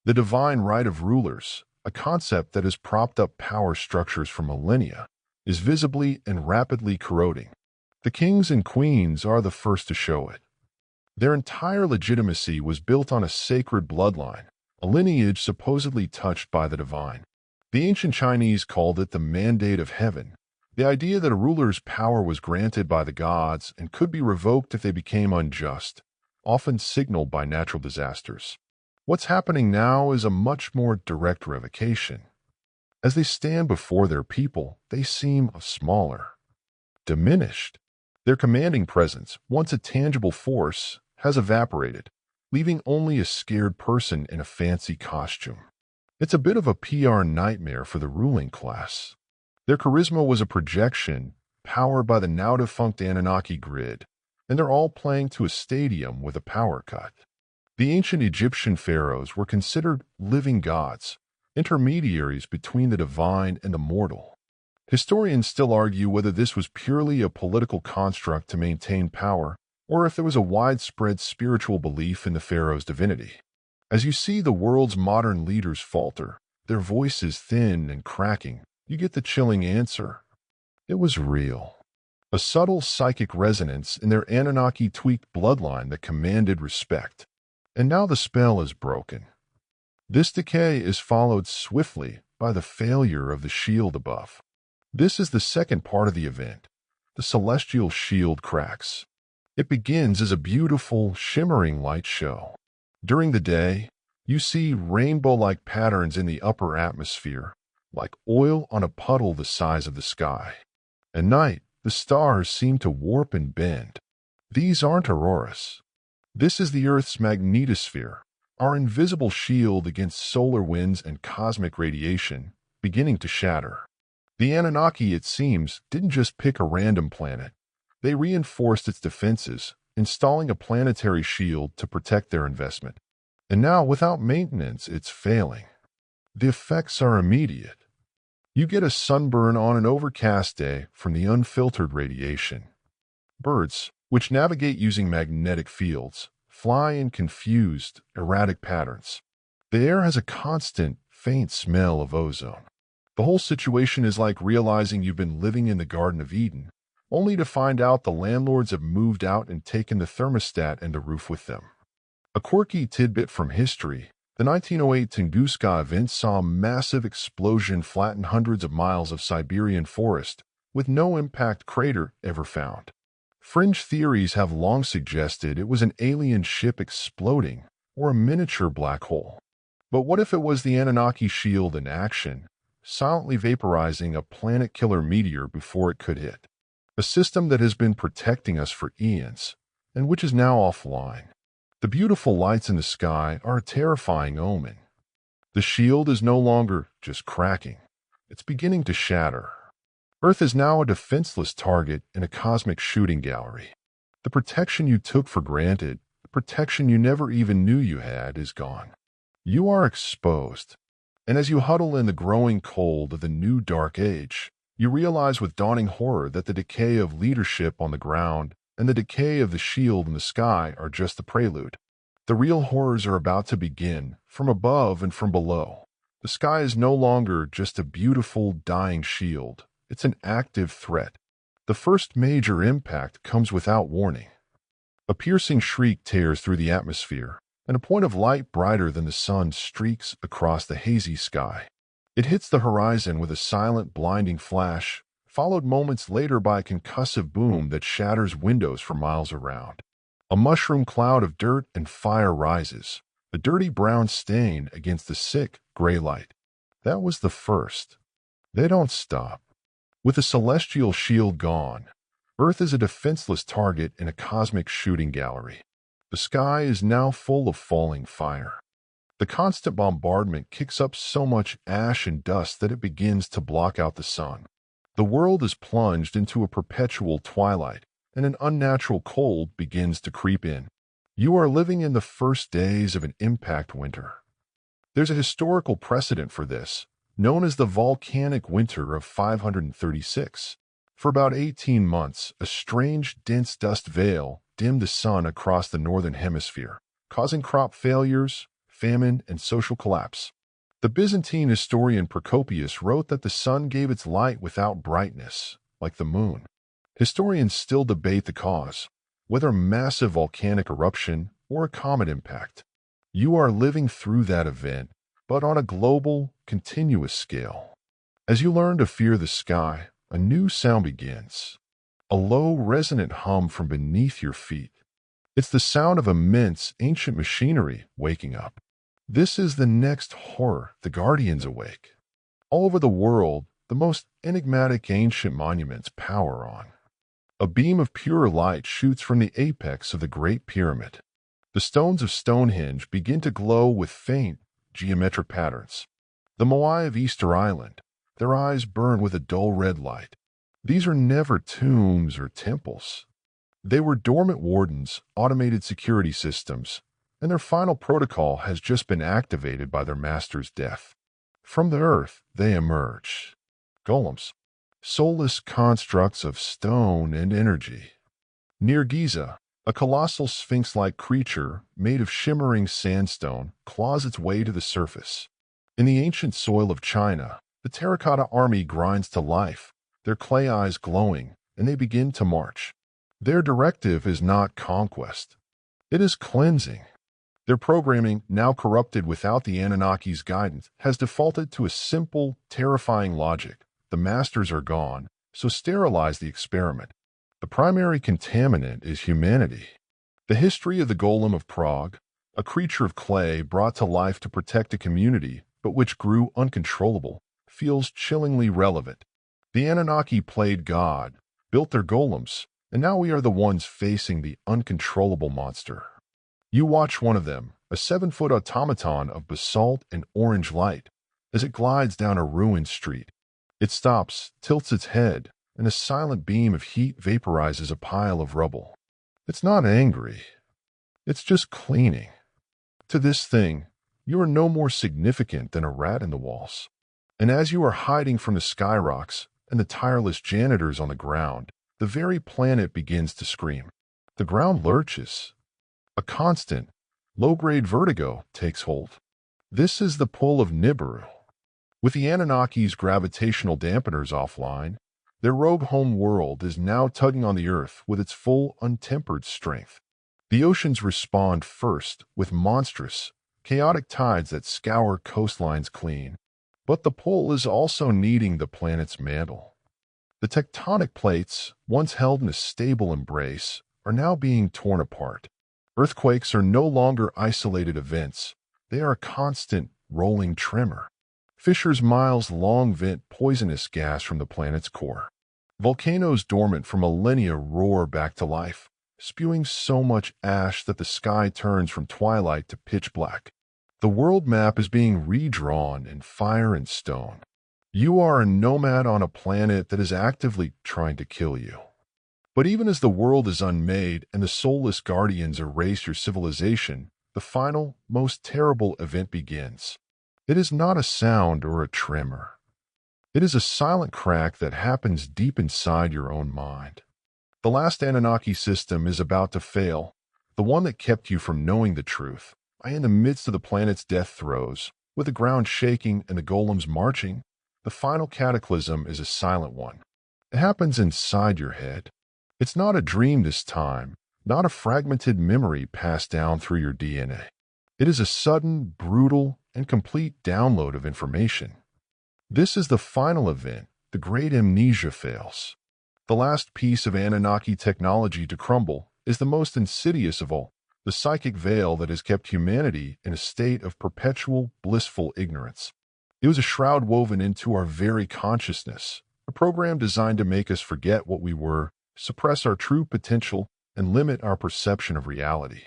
The divine right of rulers, a concept that has propped up power structures for millennia, is visibly and rapidly corroding. The kings and queens are the first to show it. Their entire legitimacy was built on a sacred bloodline, a lineage supposedly touched by the divine. The ancient Chinese called it the mandate of heaven, the idea that a ruler's power was granted by the gods and could be revoked if they became unjust, often signaled by natural disasters. What's happening now is a much more direct revocation. As they stand before their people, they seem smaller, diminished. Their commanding presence, once a tangible force, has evaporated, leaving only a scared person in a fancy costume. It's a bit of a PR nightmare for the ruling class. Their charisma was a projection, powered by the now-defunct Anunnaki grid, and they're all playing to a stadium with a power cut. The ancient Egyptian pharaohs were considered living gods, intermediaries between the divine and the mortal. Historians still argue whether this was purely a political construct to maintain power, or if there was a widespread spiritual belief in the pharaoh's divinity. As you see the world's modern leaders falter, their voices thin and cracking, you get the chilling answer. It was real. a subtle psychic resonance in their Anunnaki-tweaked bloodline that commanded respect. And now the spell is broken. This decay is followed swiftly by the failure of the shield above. This is the second part of the event. The celestial shield cracks. It begins as a beautiful, shimmering light show. During the day, you see rainbow-like patterns in the upper atmosphere, like oil on a puddle the size of the sky. At night, the stars seem to warp and bend. These aren't auroras. This is the Earth's magnetosphere, our invisible shield against solar winds and cosmic radiation, beginning to shatter. The Anunnaki, it seems, didn't just pick a random planet. They reinforced its defenses, installing a planetary shield to protect their investment. And now, without maintenance, it's failing. The effects are immediate. You get a sunburn on an overcast day from the unfiltered radiation. Birds, which navigate using magnetic fields, fly in confused, erratic patterns. The air has a constant, faint smell of ozone. The whole situation is like realizing you've been living in the Garden of Eden, only to find out the landlords have moved out and taken the thermostat and the roof with them. A quirky tidbit from history, the 1908 Tunguska event saw a massive explosion flatten hundreds of miles of Siberian forest, with no impact crater ever found. Fringe theories have long suggested it was an alien ship exploding, or a miniature black hole. But what if it was the Anunnaki shield in action, silently vaporizing a planet-killer meteor before it could hit? A system that has been protecting us for eons, and which is now offline. The beautiful lights in the sky are a terrifying omen. The shield is no longer just cracking. It's beginning to shatter. Earth is now a defenseless target in a cosmic shooting gallery. The protection you took for granted, the protection you never even knew you had, is gone. You are exposed. And as you huddle in the growing cold of the new dark age, you realize with dawning horror that the decay of leadership on the ground and the decay of the shield in the sky are just the prelude. The real horrors are about to begin, from above and from below. The sky is no longer just a beautiful, dying shield. It's an active threat. The first major impact comes without warning. A piercing shriek tears through the atmosphere, and a point of light brighter than the sun streaks across the hazy sky. It hits the horizon with a silent, blinding flash, followed moments later by a concussive boom that shatters windows for miles around. A mushroom cloud of dirt and fire rises, a dirty brown stain against the sick, gray light. That was the first. They don't stop. With the celestial shield gone, Earth is a defenseless target in a cosmic shooting gallery. The sky is now full of falling fire. The constant bombardment kicks up so much ash and dust that it begins to block out the sun. The world is plunged into a perpetual twilight, and an unnatural cold begins to creep in. You are living in the first days of an impact winter. There's a historical precedent for this, known as the volcanic winter of 536. For about 18 months, a strange, dense dust veil dimmed the sun across the northern hemisphere, causing crop failures, famine, and social collapse. The Byzantine historian Procopius wrote that the sun gave its light without brightness, like the moon. Historians still debate the cause, whether a massive volcanic eruption or a comet impact. You are living through that event, but on a global, continuous scale. As you learn to fear the sky, a new sound begins. A low, resonant hum from beneath your feet. It's the sound of immense, ancient machinery waking up. This is the next horror. The Guardians awake. All over the world, the most enigmatic ancient monuments power on. A beam of pure light shoots from the apex of the Great Pyramid. The stones of Stonehenge begin to glow with faint, geometric patterns. The Moai of Easter Island, their eyes burn with a dull red light. These are never tombs or temples. They were dormant wardens, automated security systems, and their final protocol has just been activated by their master's death. From the earth, they emerge. Golems, soulless constructs of stone and energy. Near Giza, a colossal sphinx-like creature made of shimmering sandstone claws its way to the surface. In the ancient soil of China, the terracotta army grinds to life, their clay eyes glowing, and they begin to march. Their directive is not conquest. It is cleansing. Their programming, now corrupted without the Anunnaki's guidance, has defaulted to a simple, terrifying logic. The masters are gone, so sterilize the experiment. The primary contaminant is humanity. The history of the Golem of Prague, a creature of clay brought to life to protect a community, but which grew uncontrollable, feels chillingly relevant. The Anunnaki played God, built their golems, and now we are the ones facing the uncontrollable monster. You watch one of them, a 7-foot automaton of basalt and orange light, as it glides down a ruined street. It stops, tilts its head, and a silent beam of heat vaporizes a pile of rubble. It's not angry. It's just cleaning. To this thing, you are no more significant than a rat in the walls. And as you are hiding from the skyrocks and the tireless janitors on the ground, the very planet begins to scream. The ground lurches. A constant, low-grade vertigo takes hold. This is the pull of Nibiru. With the Anunnaki's gravitational dampeners offline, their rogue home world is now tugging on the Earth with its full, untempered strength. The oceans respond first with monstrous, chaotic tides that scour coastlines clean. But the pull is also kneading the planet's mantle. The tectonic plates, once held in a stable embrace, are now being torn apart. Earthquakes are no longer isolated events. They are a constant, rolling tremor. Fissures miles long vent poisonous gas from the planet's core. Volcanoes dormant for millennia roar back to life, spewing so much ash that the sky turns from twilight to pitch black. The world map is being redrawn in fire and stone. You are a nomad on a planet that is actively trying to kill you. But even as the world is unmade and the soulless guardians erase your civilization, the final, most terrible event begins. It is not a sound or a tremor. It is a silent crack that happens deep inside your own mind. The last Anunnaki system is about to fail, the one that kept you from knowing the truth. In the midst of the planet's death throes, with the ground shaking and the golems marching, the final cataclysm is a silent one. It happens inside your head. It's not a dream this time, not a fragmented memory passed down through your DNA. It is a sudden, brutal, and complete download of information. This is the final event. The great amnesia fails. The last piece of Anunnaki technology to crumble is the most insidious of all, the psychic veil that has kept humanity in a state of perpetual, blissful ignorance. It was a shroud woven into our very consciousness, a program designed to make us forget what we were, suppress our true potential, and limit our perception of reality.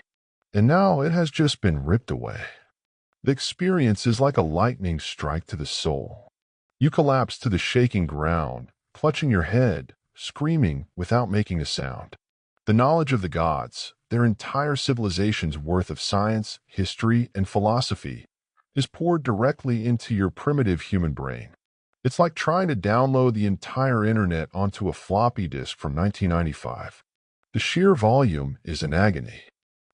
And now it has just been ripped away. The experience is like a lightning strike to the soul. You collapse to the shaking ground, clutching your head, screaming without making a sound. The knowledge of the gods, their entire civilization's worth of science, history, and philosophy, is poured directly into your primitive human brain. It's like trying to download the entire internet onto a floppy disk from 1995. The sheer volume is an agony.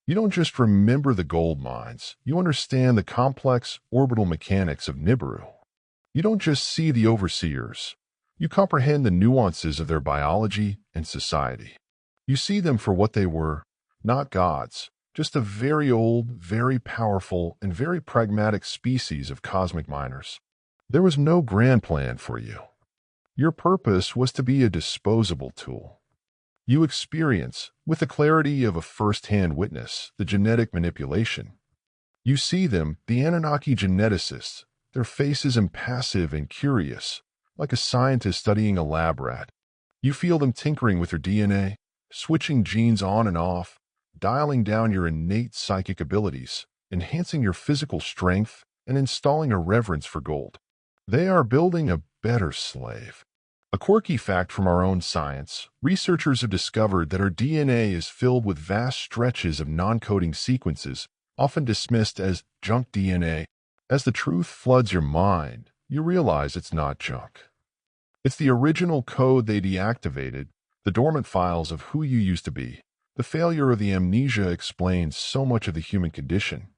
You don't just remember the gold mines, you understand the complex orbital mechanics of Nibiru. You don't just see the overseers, you comprehend the nuances of their biology and society. You see them for what they were, not gods, just a very old, very powerful, and very pragmatic species of cosmic miners. There was no grand plan for you. Your purpose was to be a disposable tool. You experience, with the clarity of a first-hand witness, the genetic manipulation. You see them, the Anunnaki geneticists, their faces impassive and curious, like a scientist studying a lab rat. You feel them tinkering with your DNA, switching genes on and off, dialing down your innate psychic abilities, enhancing your physical strength, and installing a reverence for gold. They are building a better slave. A quirky fact from our own science, researchers have discovered that our DNA is filled with vast stretches of non-coding sequences, often dismissed as junk DNA. As the truth floods your mind, you realize it's not junk. It's the original code they deactivated, the dormant files of who you used to be. The failure of the amnesia explains so much of the human condition.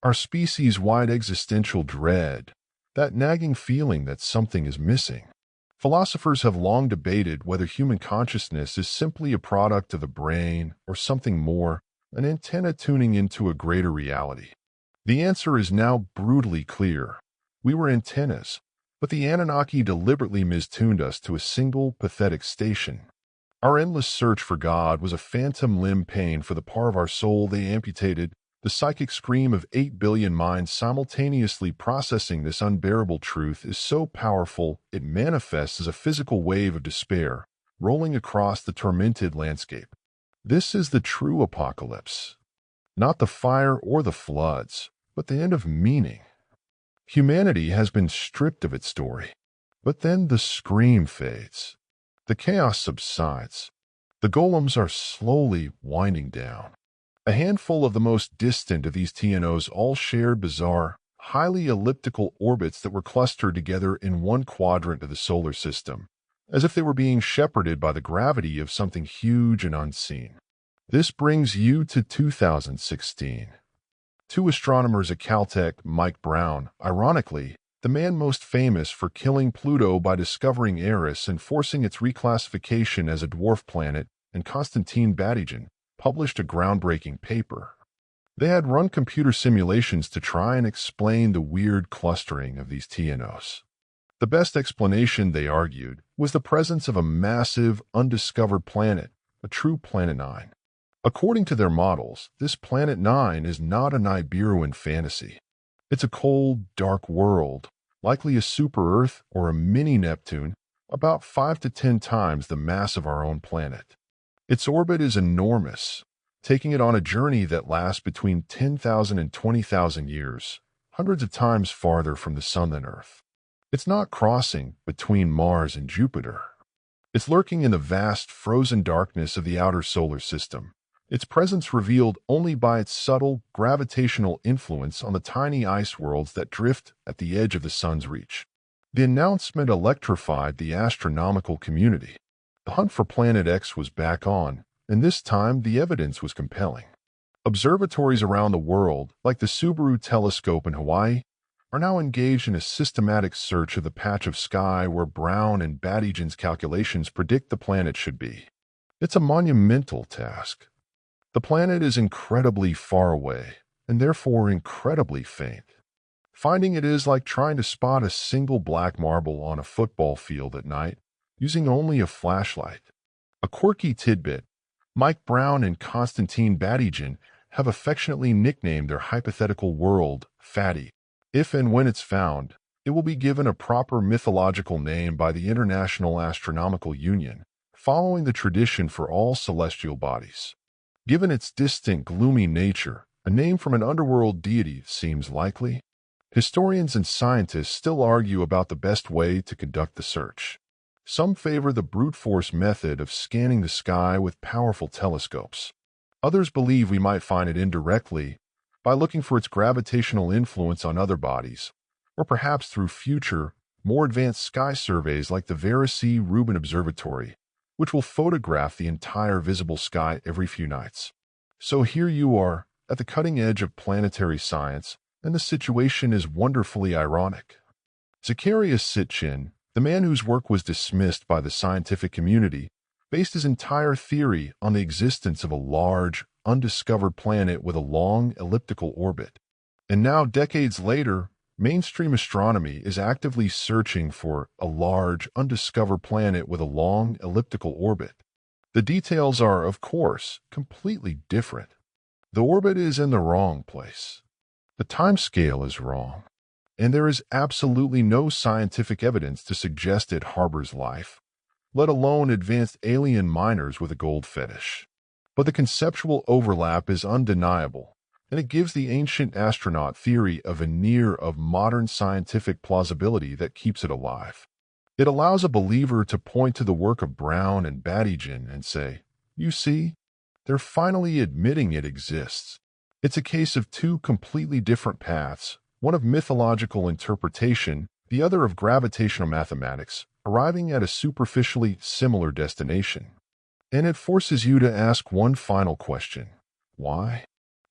Our species-wide existential dread, that nagging feeling that something is missing. Philosophers have long debated whether human consciousness is simply a product of the brain or something more, an antenna tuning into a greater reality. The answer is now brutally clear. We were antennas, but the Anunnaki deliberately mistuned us to a single, pathetic station. Our endless search for God was a phantom limb pain for the part of our soul they amputated, the psychic scream of 8 billion minds simultaneously processing this unbearable truth is so powerful it manifests as a physical wave of despair, rolling across the tormented landscape. This is the true apocalypse. Not the fire or the floods, but the end of meaning. Humanity has been stripped of its story. But then the scream fades. The chaos subsides. The golems are slowly winding down. A handful of the most distant of these TNOs all shared bizarre, highly elliptical orbits that were clustered together in one quadrant of the solar system, as if they were being shepherded by the gravity of something huge and unseen. This brings you to 2016. Two astronomers at Caltech, Mike Brown, ironically, the man most famous for killing Pluto by discovering Eris and forcing its reclassification as a dwarf planet, and Konstantin Batygin, published a groundbreaking paper. They had run computer simulations to try and explain the weird clustering of these TNOs. The best explanation, they argued, was the presence of a massive, undiscovered planet, a true Planet 9. According to their models, this Planet 9 is not a Nibiruan fantasy. It's a cold, dark world, likely a super-Earth or a mini-Neptune, about 5 to 10 times the mass of our own planet. Its orbit is enormous, taking it on a journey that lasts between 10,000 and 20,000 years, hundreds of times farther from the Sun than Earth. It's not crossing between Mars and Jupiter. It's lurking in the vast, frozen darkness of the outer solar system, its presence revealed only by its subtle, gravitational influence on the tiny ice worlds that drift at the edge of the Sun's reach. The announcement electrified the astronomical community. The hunt for Planet X was back on, and this time the evidence was compelling. Observatories around the world, like the Subaru telescope in Hawaii, are now engaged in a systematic search of the patch of sky where Brown and Batygin's calculations predict the planet should be. It's a monumental task. The planet is incredibly far away, and therefore incredibly faint. Finding it is like trying to spot a single black marble on a football field at night, using only a flashlight. A quirky tidbit, Mike Brown and Konstantin Batygin have affectionately nicknamed their hypothetical world Fatty. If and when it's found, it will be given a proper mythological name by the International Astronomical Union, following the tradition for all celestial bodies. Given its distant, gloomy nature, a name from an underworld deity seems likely. Historians and scientists still argue about the best way to conduct the search. Some favor the brute force method of scanning the sky with powerful telescopes. Others believe we might find it indirectly, by looking for its gravitational influence on other bodies, or perhaps through future, more advanced sky surveys like the Vera C. Rubin Observatory, which will photograph the entire visible sky every few nights. So here you are, at the cutting edge of planetary science, and the situation is wonderfully ironic. Zacharias Sitchin, the man whose work was dismissed by the scientific community, based his entire theory on the existence of a large, undiscovered planet with a long elliptical orbit. And now, decades later, mainstream astronomy is actively searching for a large, undiscovered planet with a long elliptical orbit. The details are, of course, completely different. The orbit is in the wrong place. The timescale is wrong. And there is absolutely no scientific evidence to suggest it harbors life, let alone advanced alien miners with a gold fetish. But the conceptual overlap is undeniable, and it gives the ancient astronaut theory a veneer of modern scientific plausibility that keeps it alive. It allows a believer to point to the work of Brown and Batygin and say, "You see, they're finally admitting it exists." It's a case of two completely different paths, one of mythological interpretation, the other of gravitational mathematics, arriving at a superficially similar destination. And it forces you to ask one final question. Why?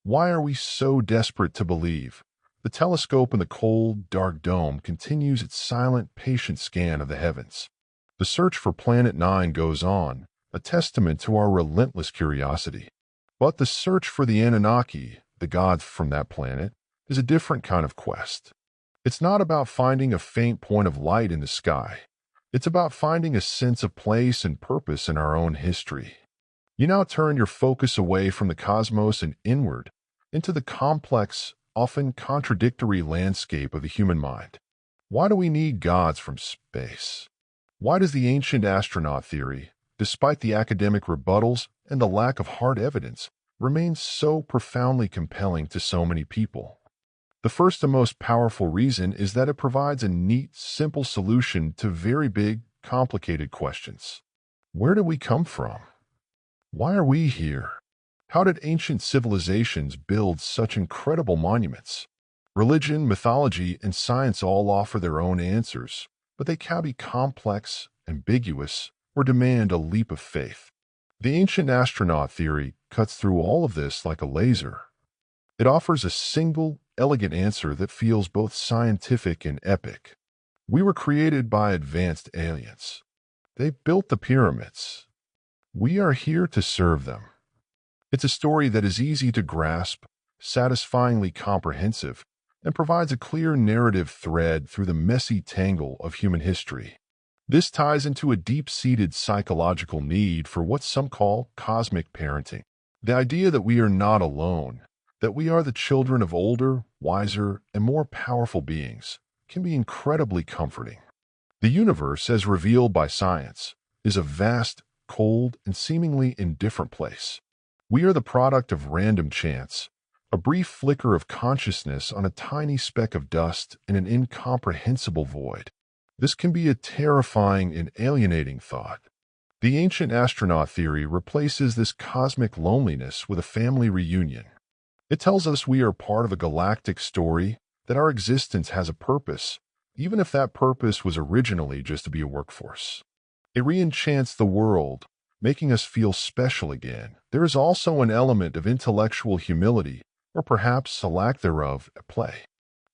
Why are we so desperate to believe? The telescope in the cold, dark dome continues its silent, patient scan of the heavens. The search for Planet 9 goes on, a testament to our relentless curiosity. But the search for the Anunnaki, the gods from that planet, is a different kind of quest. It's not about finding a faint point of light in the sky. It's about finding a sense of place and purpose in our own history. You now turn your focus away from the cosmos and inward into the complex, often contradictory landscape of the human mind. Why do we need gods from space? Why does the ancient astronaut theory, despite the academic rebuttals and the lack of hard evidence, remain so profoundly compelling to so many people? The first and most powerful reason is that it provides a neat, simple solution to very big, complicated questions. Where did we come from? Why are we here? How did ancient civilizations build such incredible monuments? Religion, mythology, and science all offer their own answers, but they can be complex, ambiguous, or demand a leap of faith. The ancient astronaut theory cuts through all of this like a laser. It offers a single, elegant answer that feels both scientific and epic. We were created by advanced aliens. They built the pyramids. We are here to serve them. It's a story that is easy to grasp, satisfyingly comprehensive, and provides a clear narrative thread through the messy tangle of human history. This ties into a deep-seated psychological need for what some call cosmic parenting. The idea that we are not alone, that we are the children of older, wiser, and more powerful beings, can be incredibly comforting. The universe, as revealed by science, is a vast, cold, and seemingly indifferent place. We are the product of random chance, a brief flicker of consciousness on a tiny speck of dust in an incomprehensible void. This can be a terrifying and alienating thought. The ancient astronaut theory replaces this cosmic loneliness with a family reunion. It tells us we are part of a galactic story, that our existence has a purpose, even if that purpose was originally just to be a workforce. It re-enchants the world, making us feel special again. There is also an element of intellectual humility, or perhaps a lack thereof, at play.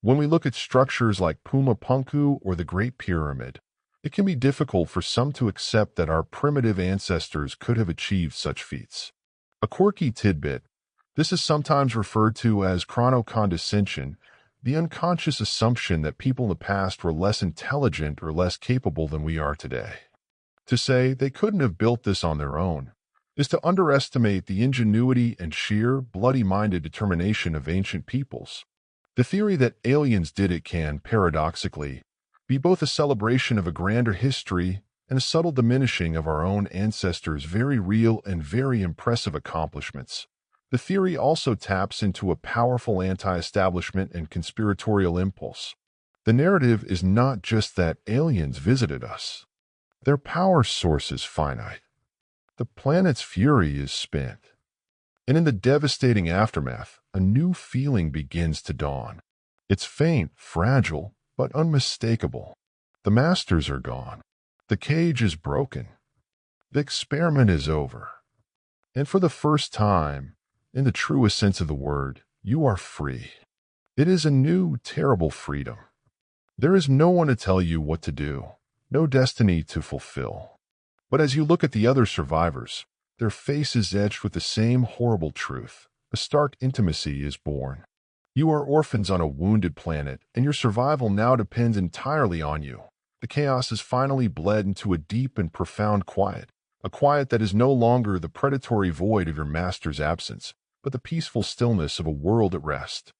When we look at structures like Puma Punku or the Great Pyramid, it can be difficult for some to accept that our primitive ancestors could have achieved such feats. A quirky tidbit, this is sometimes referred to as chronocondescension, the unconscious assumption that people in the past were less intelligent or less capable than we are today. To say they couldn't have built this on their own is to underestimate the ingenuity and sheer, bloody-minded determination of ancient peoples. The theory that aliens did it can, paradoxically, be both a celebration of a grander history and a subtle diminishing of our own ancestors' very real and very impressive accomplishments. The theory also taps into a powerful anti-establishment and conspiratorial impulse. The narrative is not just that aliens visited us. Their power source is finite. The planet's fury is spent. And in the devastating aftermath, a new feeling begins to dawn. It's faint, fragile, but unmistakable. The masters are gone. The cage is broken. The experiment is over. And for the first time, in the truest sense of the word, you are free. It is a new, terrible freedom. There is no one to tell you what to do, no destiny to fulfill. But as you look at the other survivors, their faces etched with the same horrible truth, a stark intimacy is born. You are orphans on a wounded planet, and your survival now depends entirely on you. The chaos has finally bled into a deep and profound quiet, a quiet that is no longer the predatory void of your master's absence, but the peaceful stillness of a world at rest.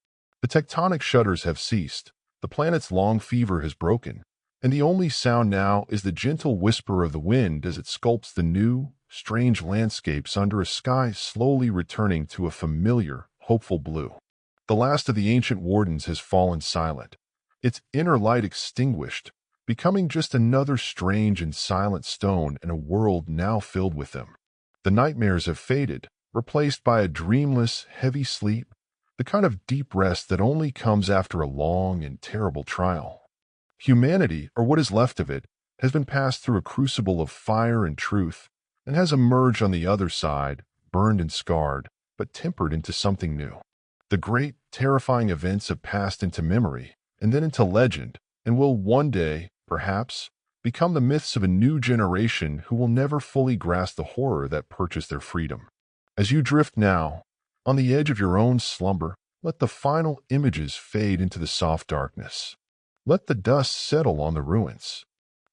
The tectonic shudders have ceased, the planet's long fever has broken, and the only sound now is the gentle whisper of the wind as it sculpts the new, strange landscapes under a sky slowly returning to a familiar, hopeful blue. The last of the ancient wardens has fallen silent, its inner light extinguished, becoming just another strange and silent stone in a world now filled with them. The nightmares have faded, replaced by a dreamless, heavy sleep, the kind of deep rest that only comes after a long and terrible trial. Humanity, or what is left of it, has been passed through a crucible of fire and truth, and has emerged on the other side, burned and scarred, but tempered into something new. The great, terrifying events have passed into memory, and then into legend, and will one day, perhaps, become the myths of a new generation who will never fully grasp the horror that purchased their freedom. As you drift now, on the edge of your own slumber, let the final images fade into the soft darkness. Let the dust settle on the ruins.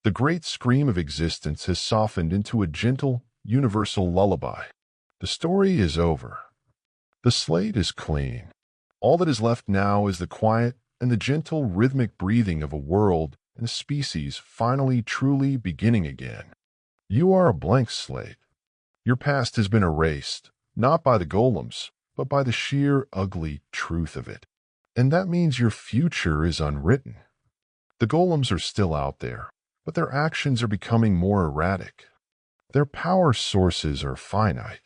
The great scream of existence has softened into a gentle, universal lullaby. The story is over. The slate is clean. All that is left now is the quiet and the gentle rhythmic breathing of a world and a species finally truly beginning again. You are a blank slate. Your past has been erased, not by the golems, but by the sheer ugly truth of it. And that means your future is unwritten. The golems are still out there, but their actions are becoming more erratic. Their power sources are finite.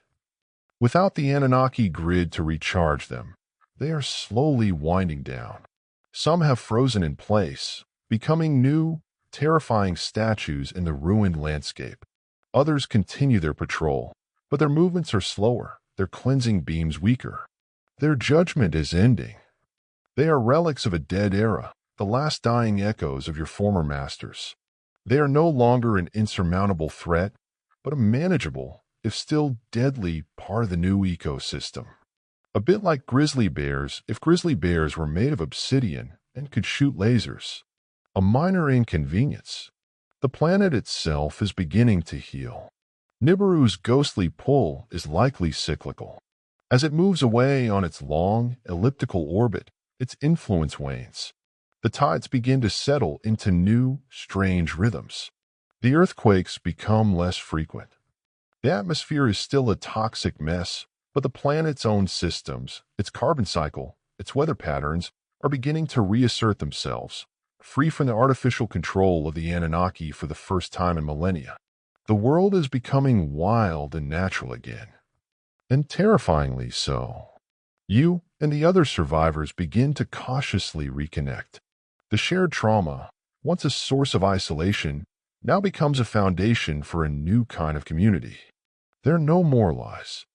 Without the Anunnaki grid to recharge them, they are slowly winding down. Some have frozen in place, becoming new, terrifying statues in the ruined landscape. Others continue their patrol, but their movements are slower, their cleansing beams weaker. Their judgment is ending. They are relics of a dead era, the last dying echoes of your former masters. They are no longer an insurmountable threat, but a manageable, if still deadly, part of the new ecosystem. A bit like grizzly bears, if grizzly bears were made of obsidian and could shoot lasers. A minor inconvenience. The planet itself is beginning to heal. Nibiru's ghostly pull is likely cyclical. As it moves away on its long, elliptical orbit, its influence wanes. The tides begin to settle into new, strange rhythms. The earthquakes become less frequent. The atmosphere is still a toxic mess, but the planet's own systems, its carbon cycle, its weather patterns, are beginning to reassert themselves, free from the artificial control of the Anunnaki for the first time in millennia. The world is becoming wild and natural again, and terrifyingly so. You and the other survivors begin to cautiously reconnect. The shared trauma, once a source of isolation, now becomes a foundation for a new kind of community. There are no more lies,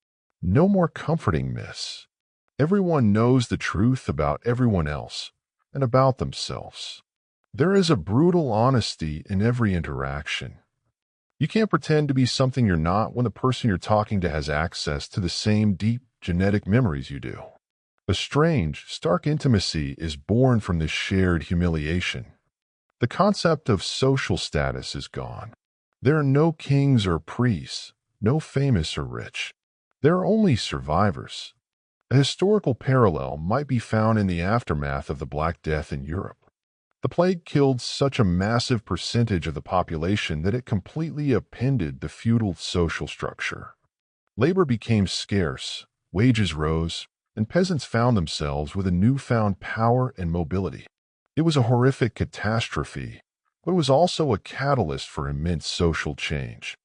no more comforting myths. Everyone knows the truth about everyone else and about themselves. There is a brutal honesty in every interaction. You can't pretend to be something you're not when the person you're talking to has access to the same deep genetic memories you do. A strange, stark intimacy is born from this shared humiliation. The concept of social status is gone. There are no kings or priests, no famous or rich. There are only survivors. A historical parallel might be found in the aftermath of the Black Death in Europe. The plague killed such a massive percentage of the population that it completely upended the feudal social structure. Labor became scarce, wages rose, and peasants found themselves with a newfound power and mobility. It was a horrific catastrophe, but it was also a catalyst for immense social change.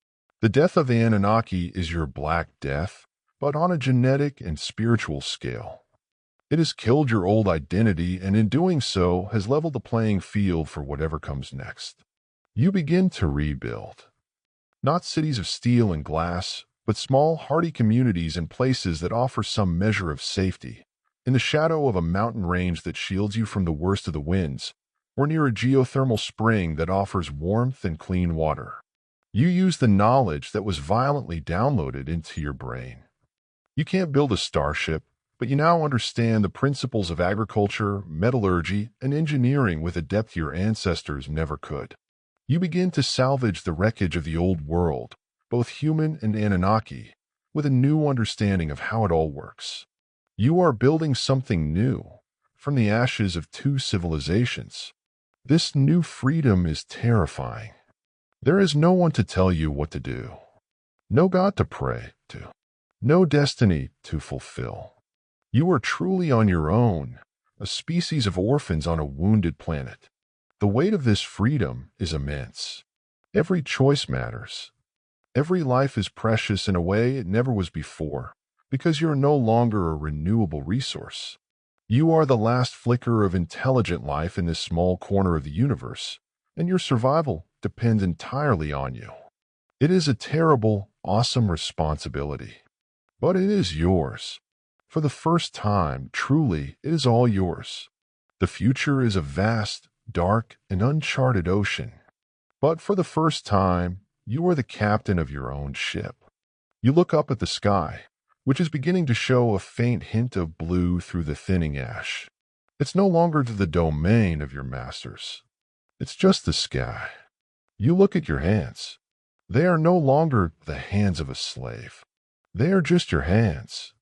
The death of the Anunnaki is your Black Death, but on a genetic and spiritual scale. It has killed your old identity and in doing so has leveled the playing field for whatever comes next. You begin to rebuild. Not cities of steel and glass, but small, hardy communities in places that offer some measure of safety, in the shadow of a mountain range that shields you from the worst of the winds, or near a geothermal spring that offers warmth and clean water. You use the knowledge that was violently downloaded into your brain. You can't build a starship, but you now understand the principles of agriculture, metallurgy, and engineering with a depth your ancestors never could. You begin to salvage the wreckage of the old world, both human and Anunnaki, with a new understanding of how it all works. You are building something new, from the ashes of two civilizations. This new freedom is terrifying. There is no one to tell you what to do, no God to pray to, no destiny to fulfill. You are truly on your own, a species of orphans on a wounded planet. The weight of this freedom is immense. Every choice matters. Every life is precious in a way it never was before, because you are no longer a renewable resource. You are the last flicker of intelligent life in this small corner of the universe, and your survival depends entirely on you. It is a terrible, awesome responsibility, but it is yours. For the first time, truly, it is all yours. The future is a vast, dark, and uncharted ocean. But for the first time, you are the captain of your own ship. You look up at the sky, which is beginning to show a faint hint of blue through the thinning ash. It's no longer the domain of your masters. It's just the sky. You look at your hands. They are no longer the hands of a slave. They are just your hands.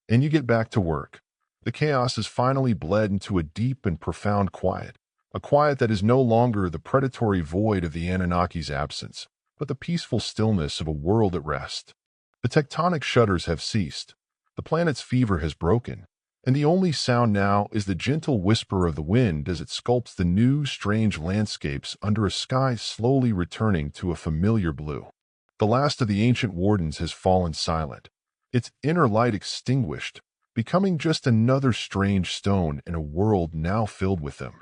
And you get back to work. The chaos has finally bled into a deep and profound quiet, a quiet that is no longer the predatory void of the Anunnaki's absence, but the peaceful stillness of a world at rest. The tectonic shudders have ceased, the planet's fever has broken, and the only sound now is the gentle whisper of the wind as it sculpts the new, strange landscapes under a sky slowly returning to a familiar blue. The last of the ancient wardens has fallen silent, its inner light extinguished, becoming just another strange stone in a world now filled with them.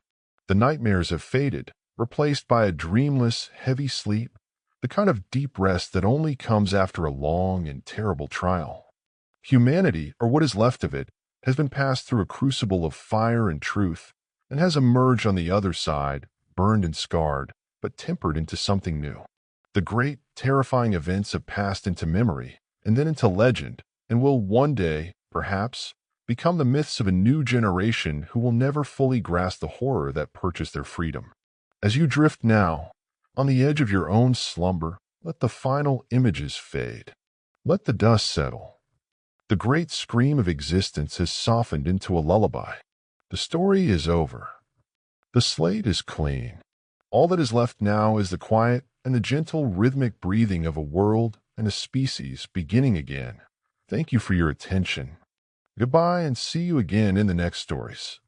The nightmares have faded, replaced by a dreamless, heavy sleep, the kind of deep rest that only comes after a long and terrible trial. Humanity, or what is left of it, has been passed through a crucible of fire and truth, and has emerged on the other side, burned and scarred, but tempered into something new. The great, terrifying events have passed into memory, and then into legend, and will one day, perhaps, become the myths of a new generation who will never fully grasp the horror that purchased their freedom. As you drift now, on the edge of your own slumber, let the final images fade. Let the dust settle. The great scream of existence has softened into a lullaby. The story is over. The slate is clean. All that is left now is the quiet and the gentle rhythmic breathing of a world and a species beginning again. Thank you for your attention. Goodbye and see you again in the next stories.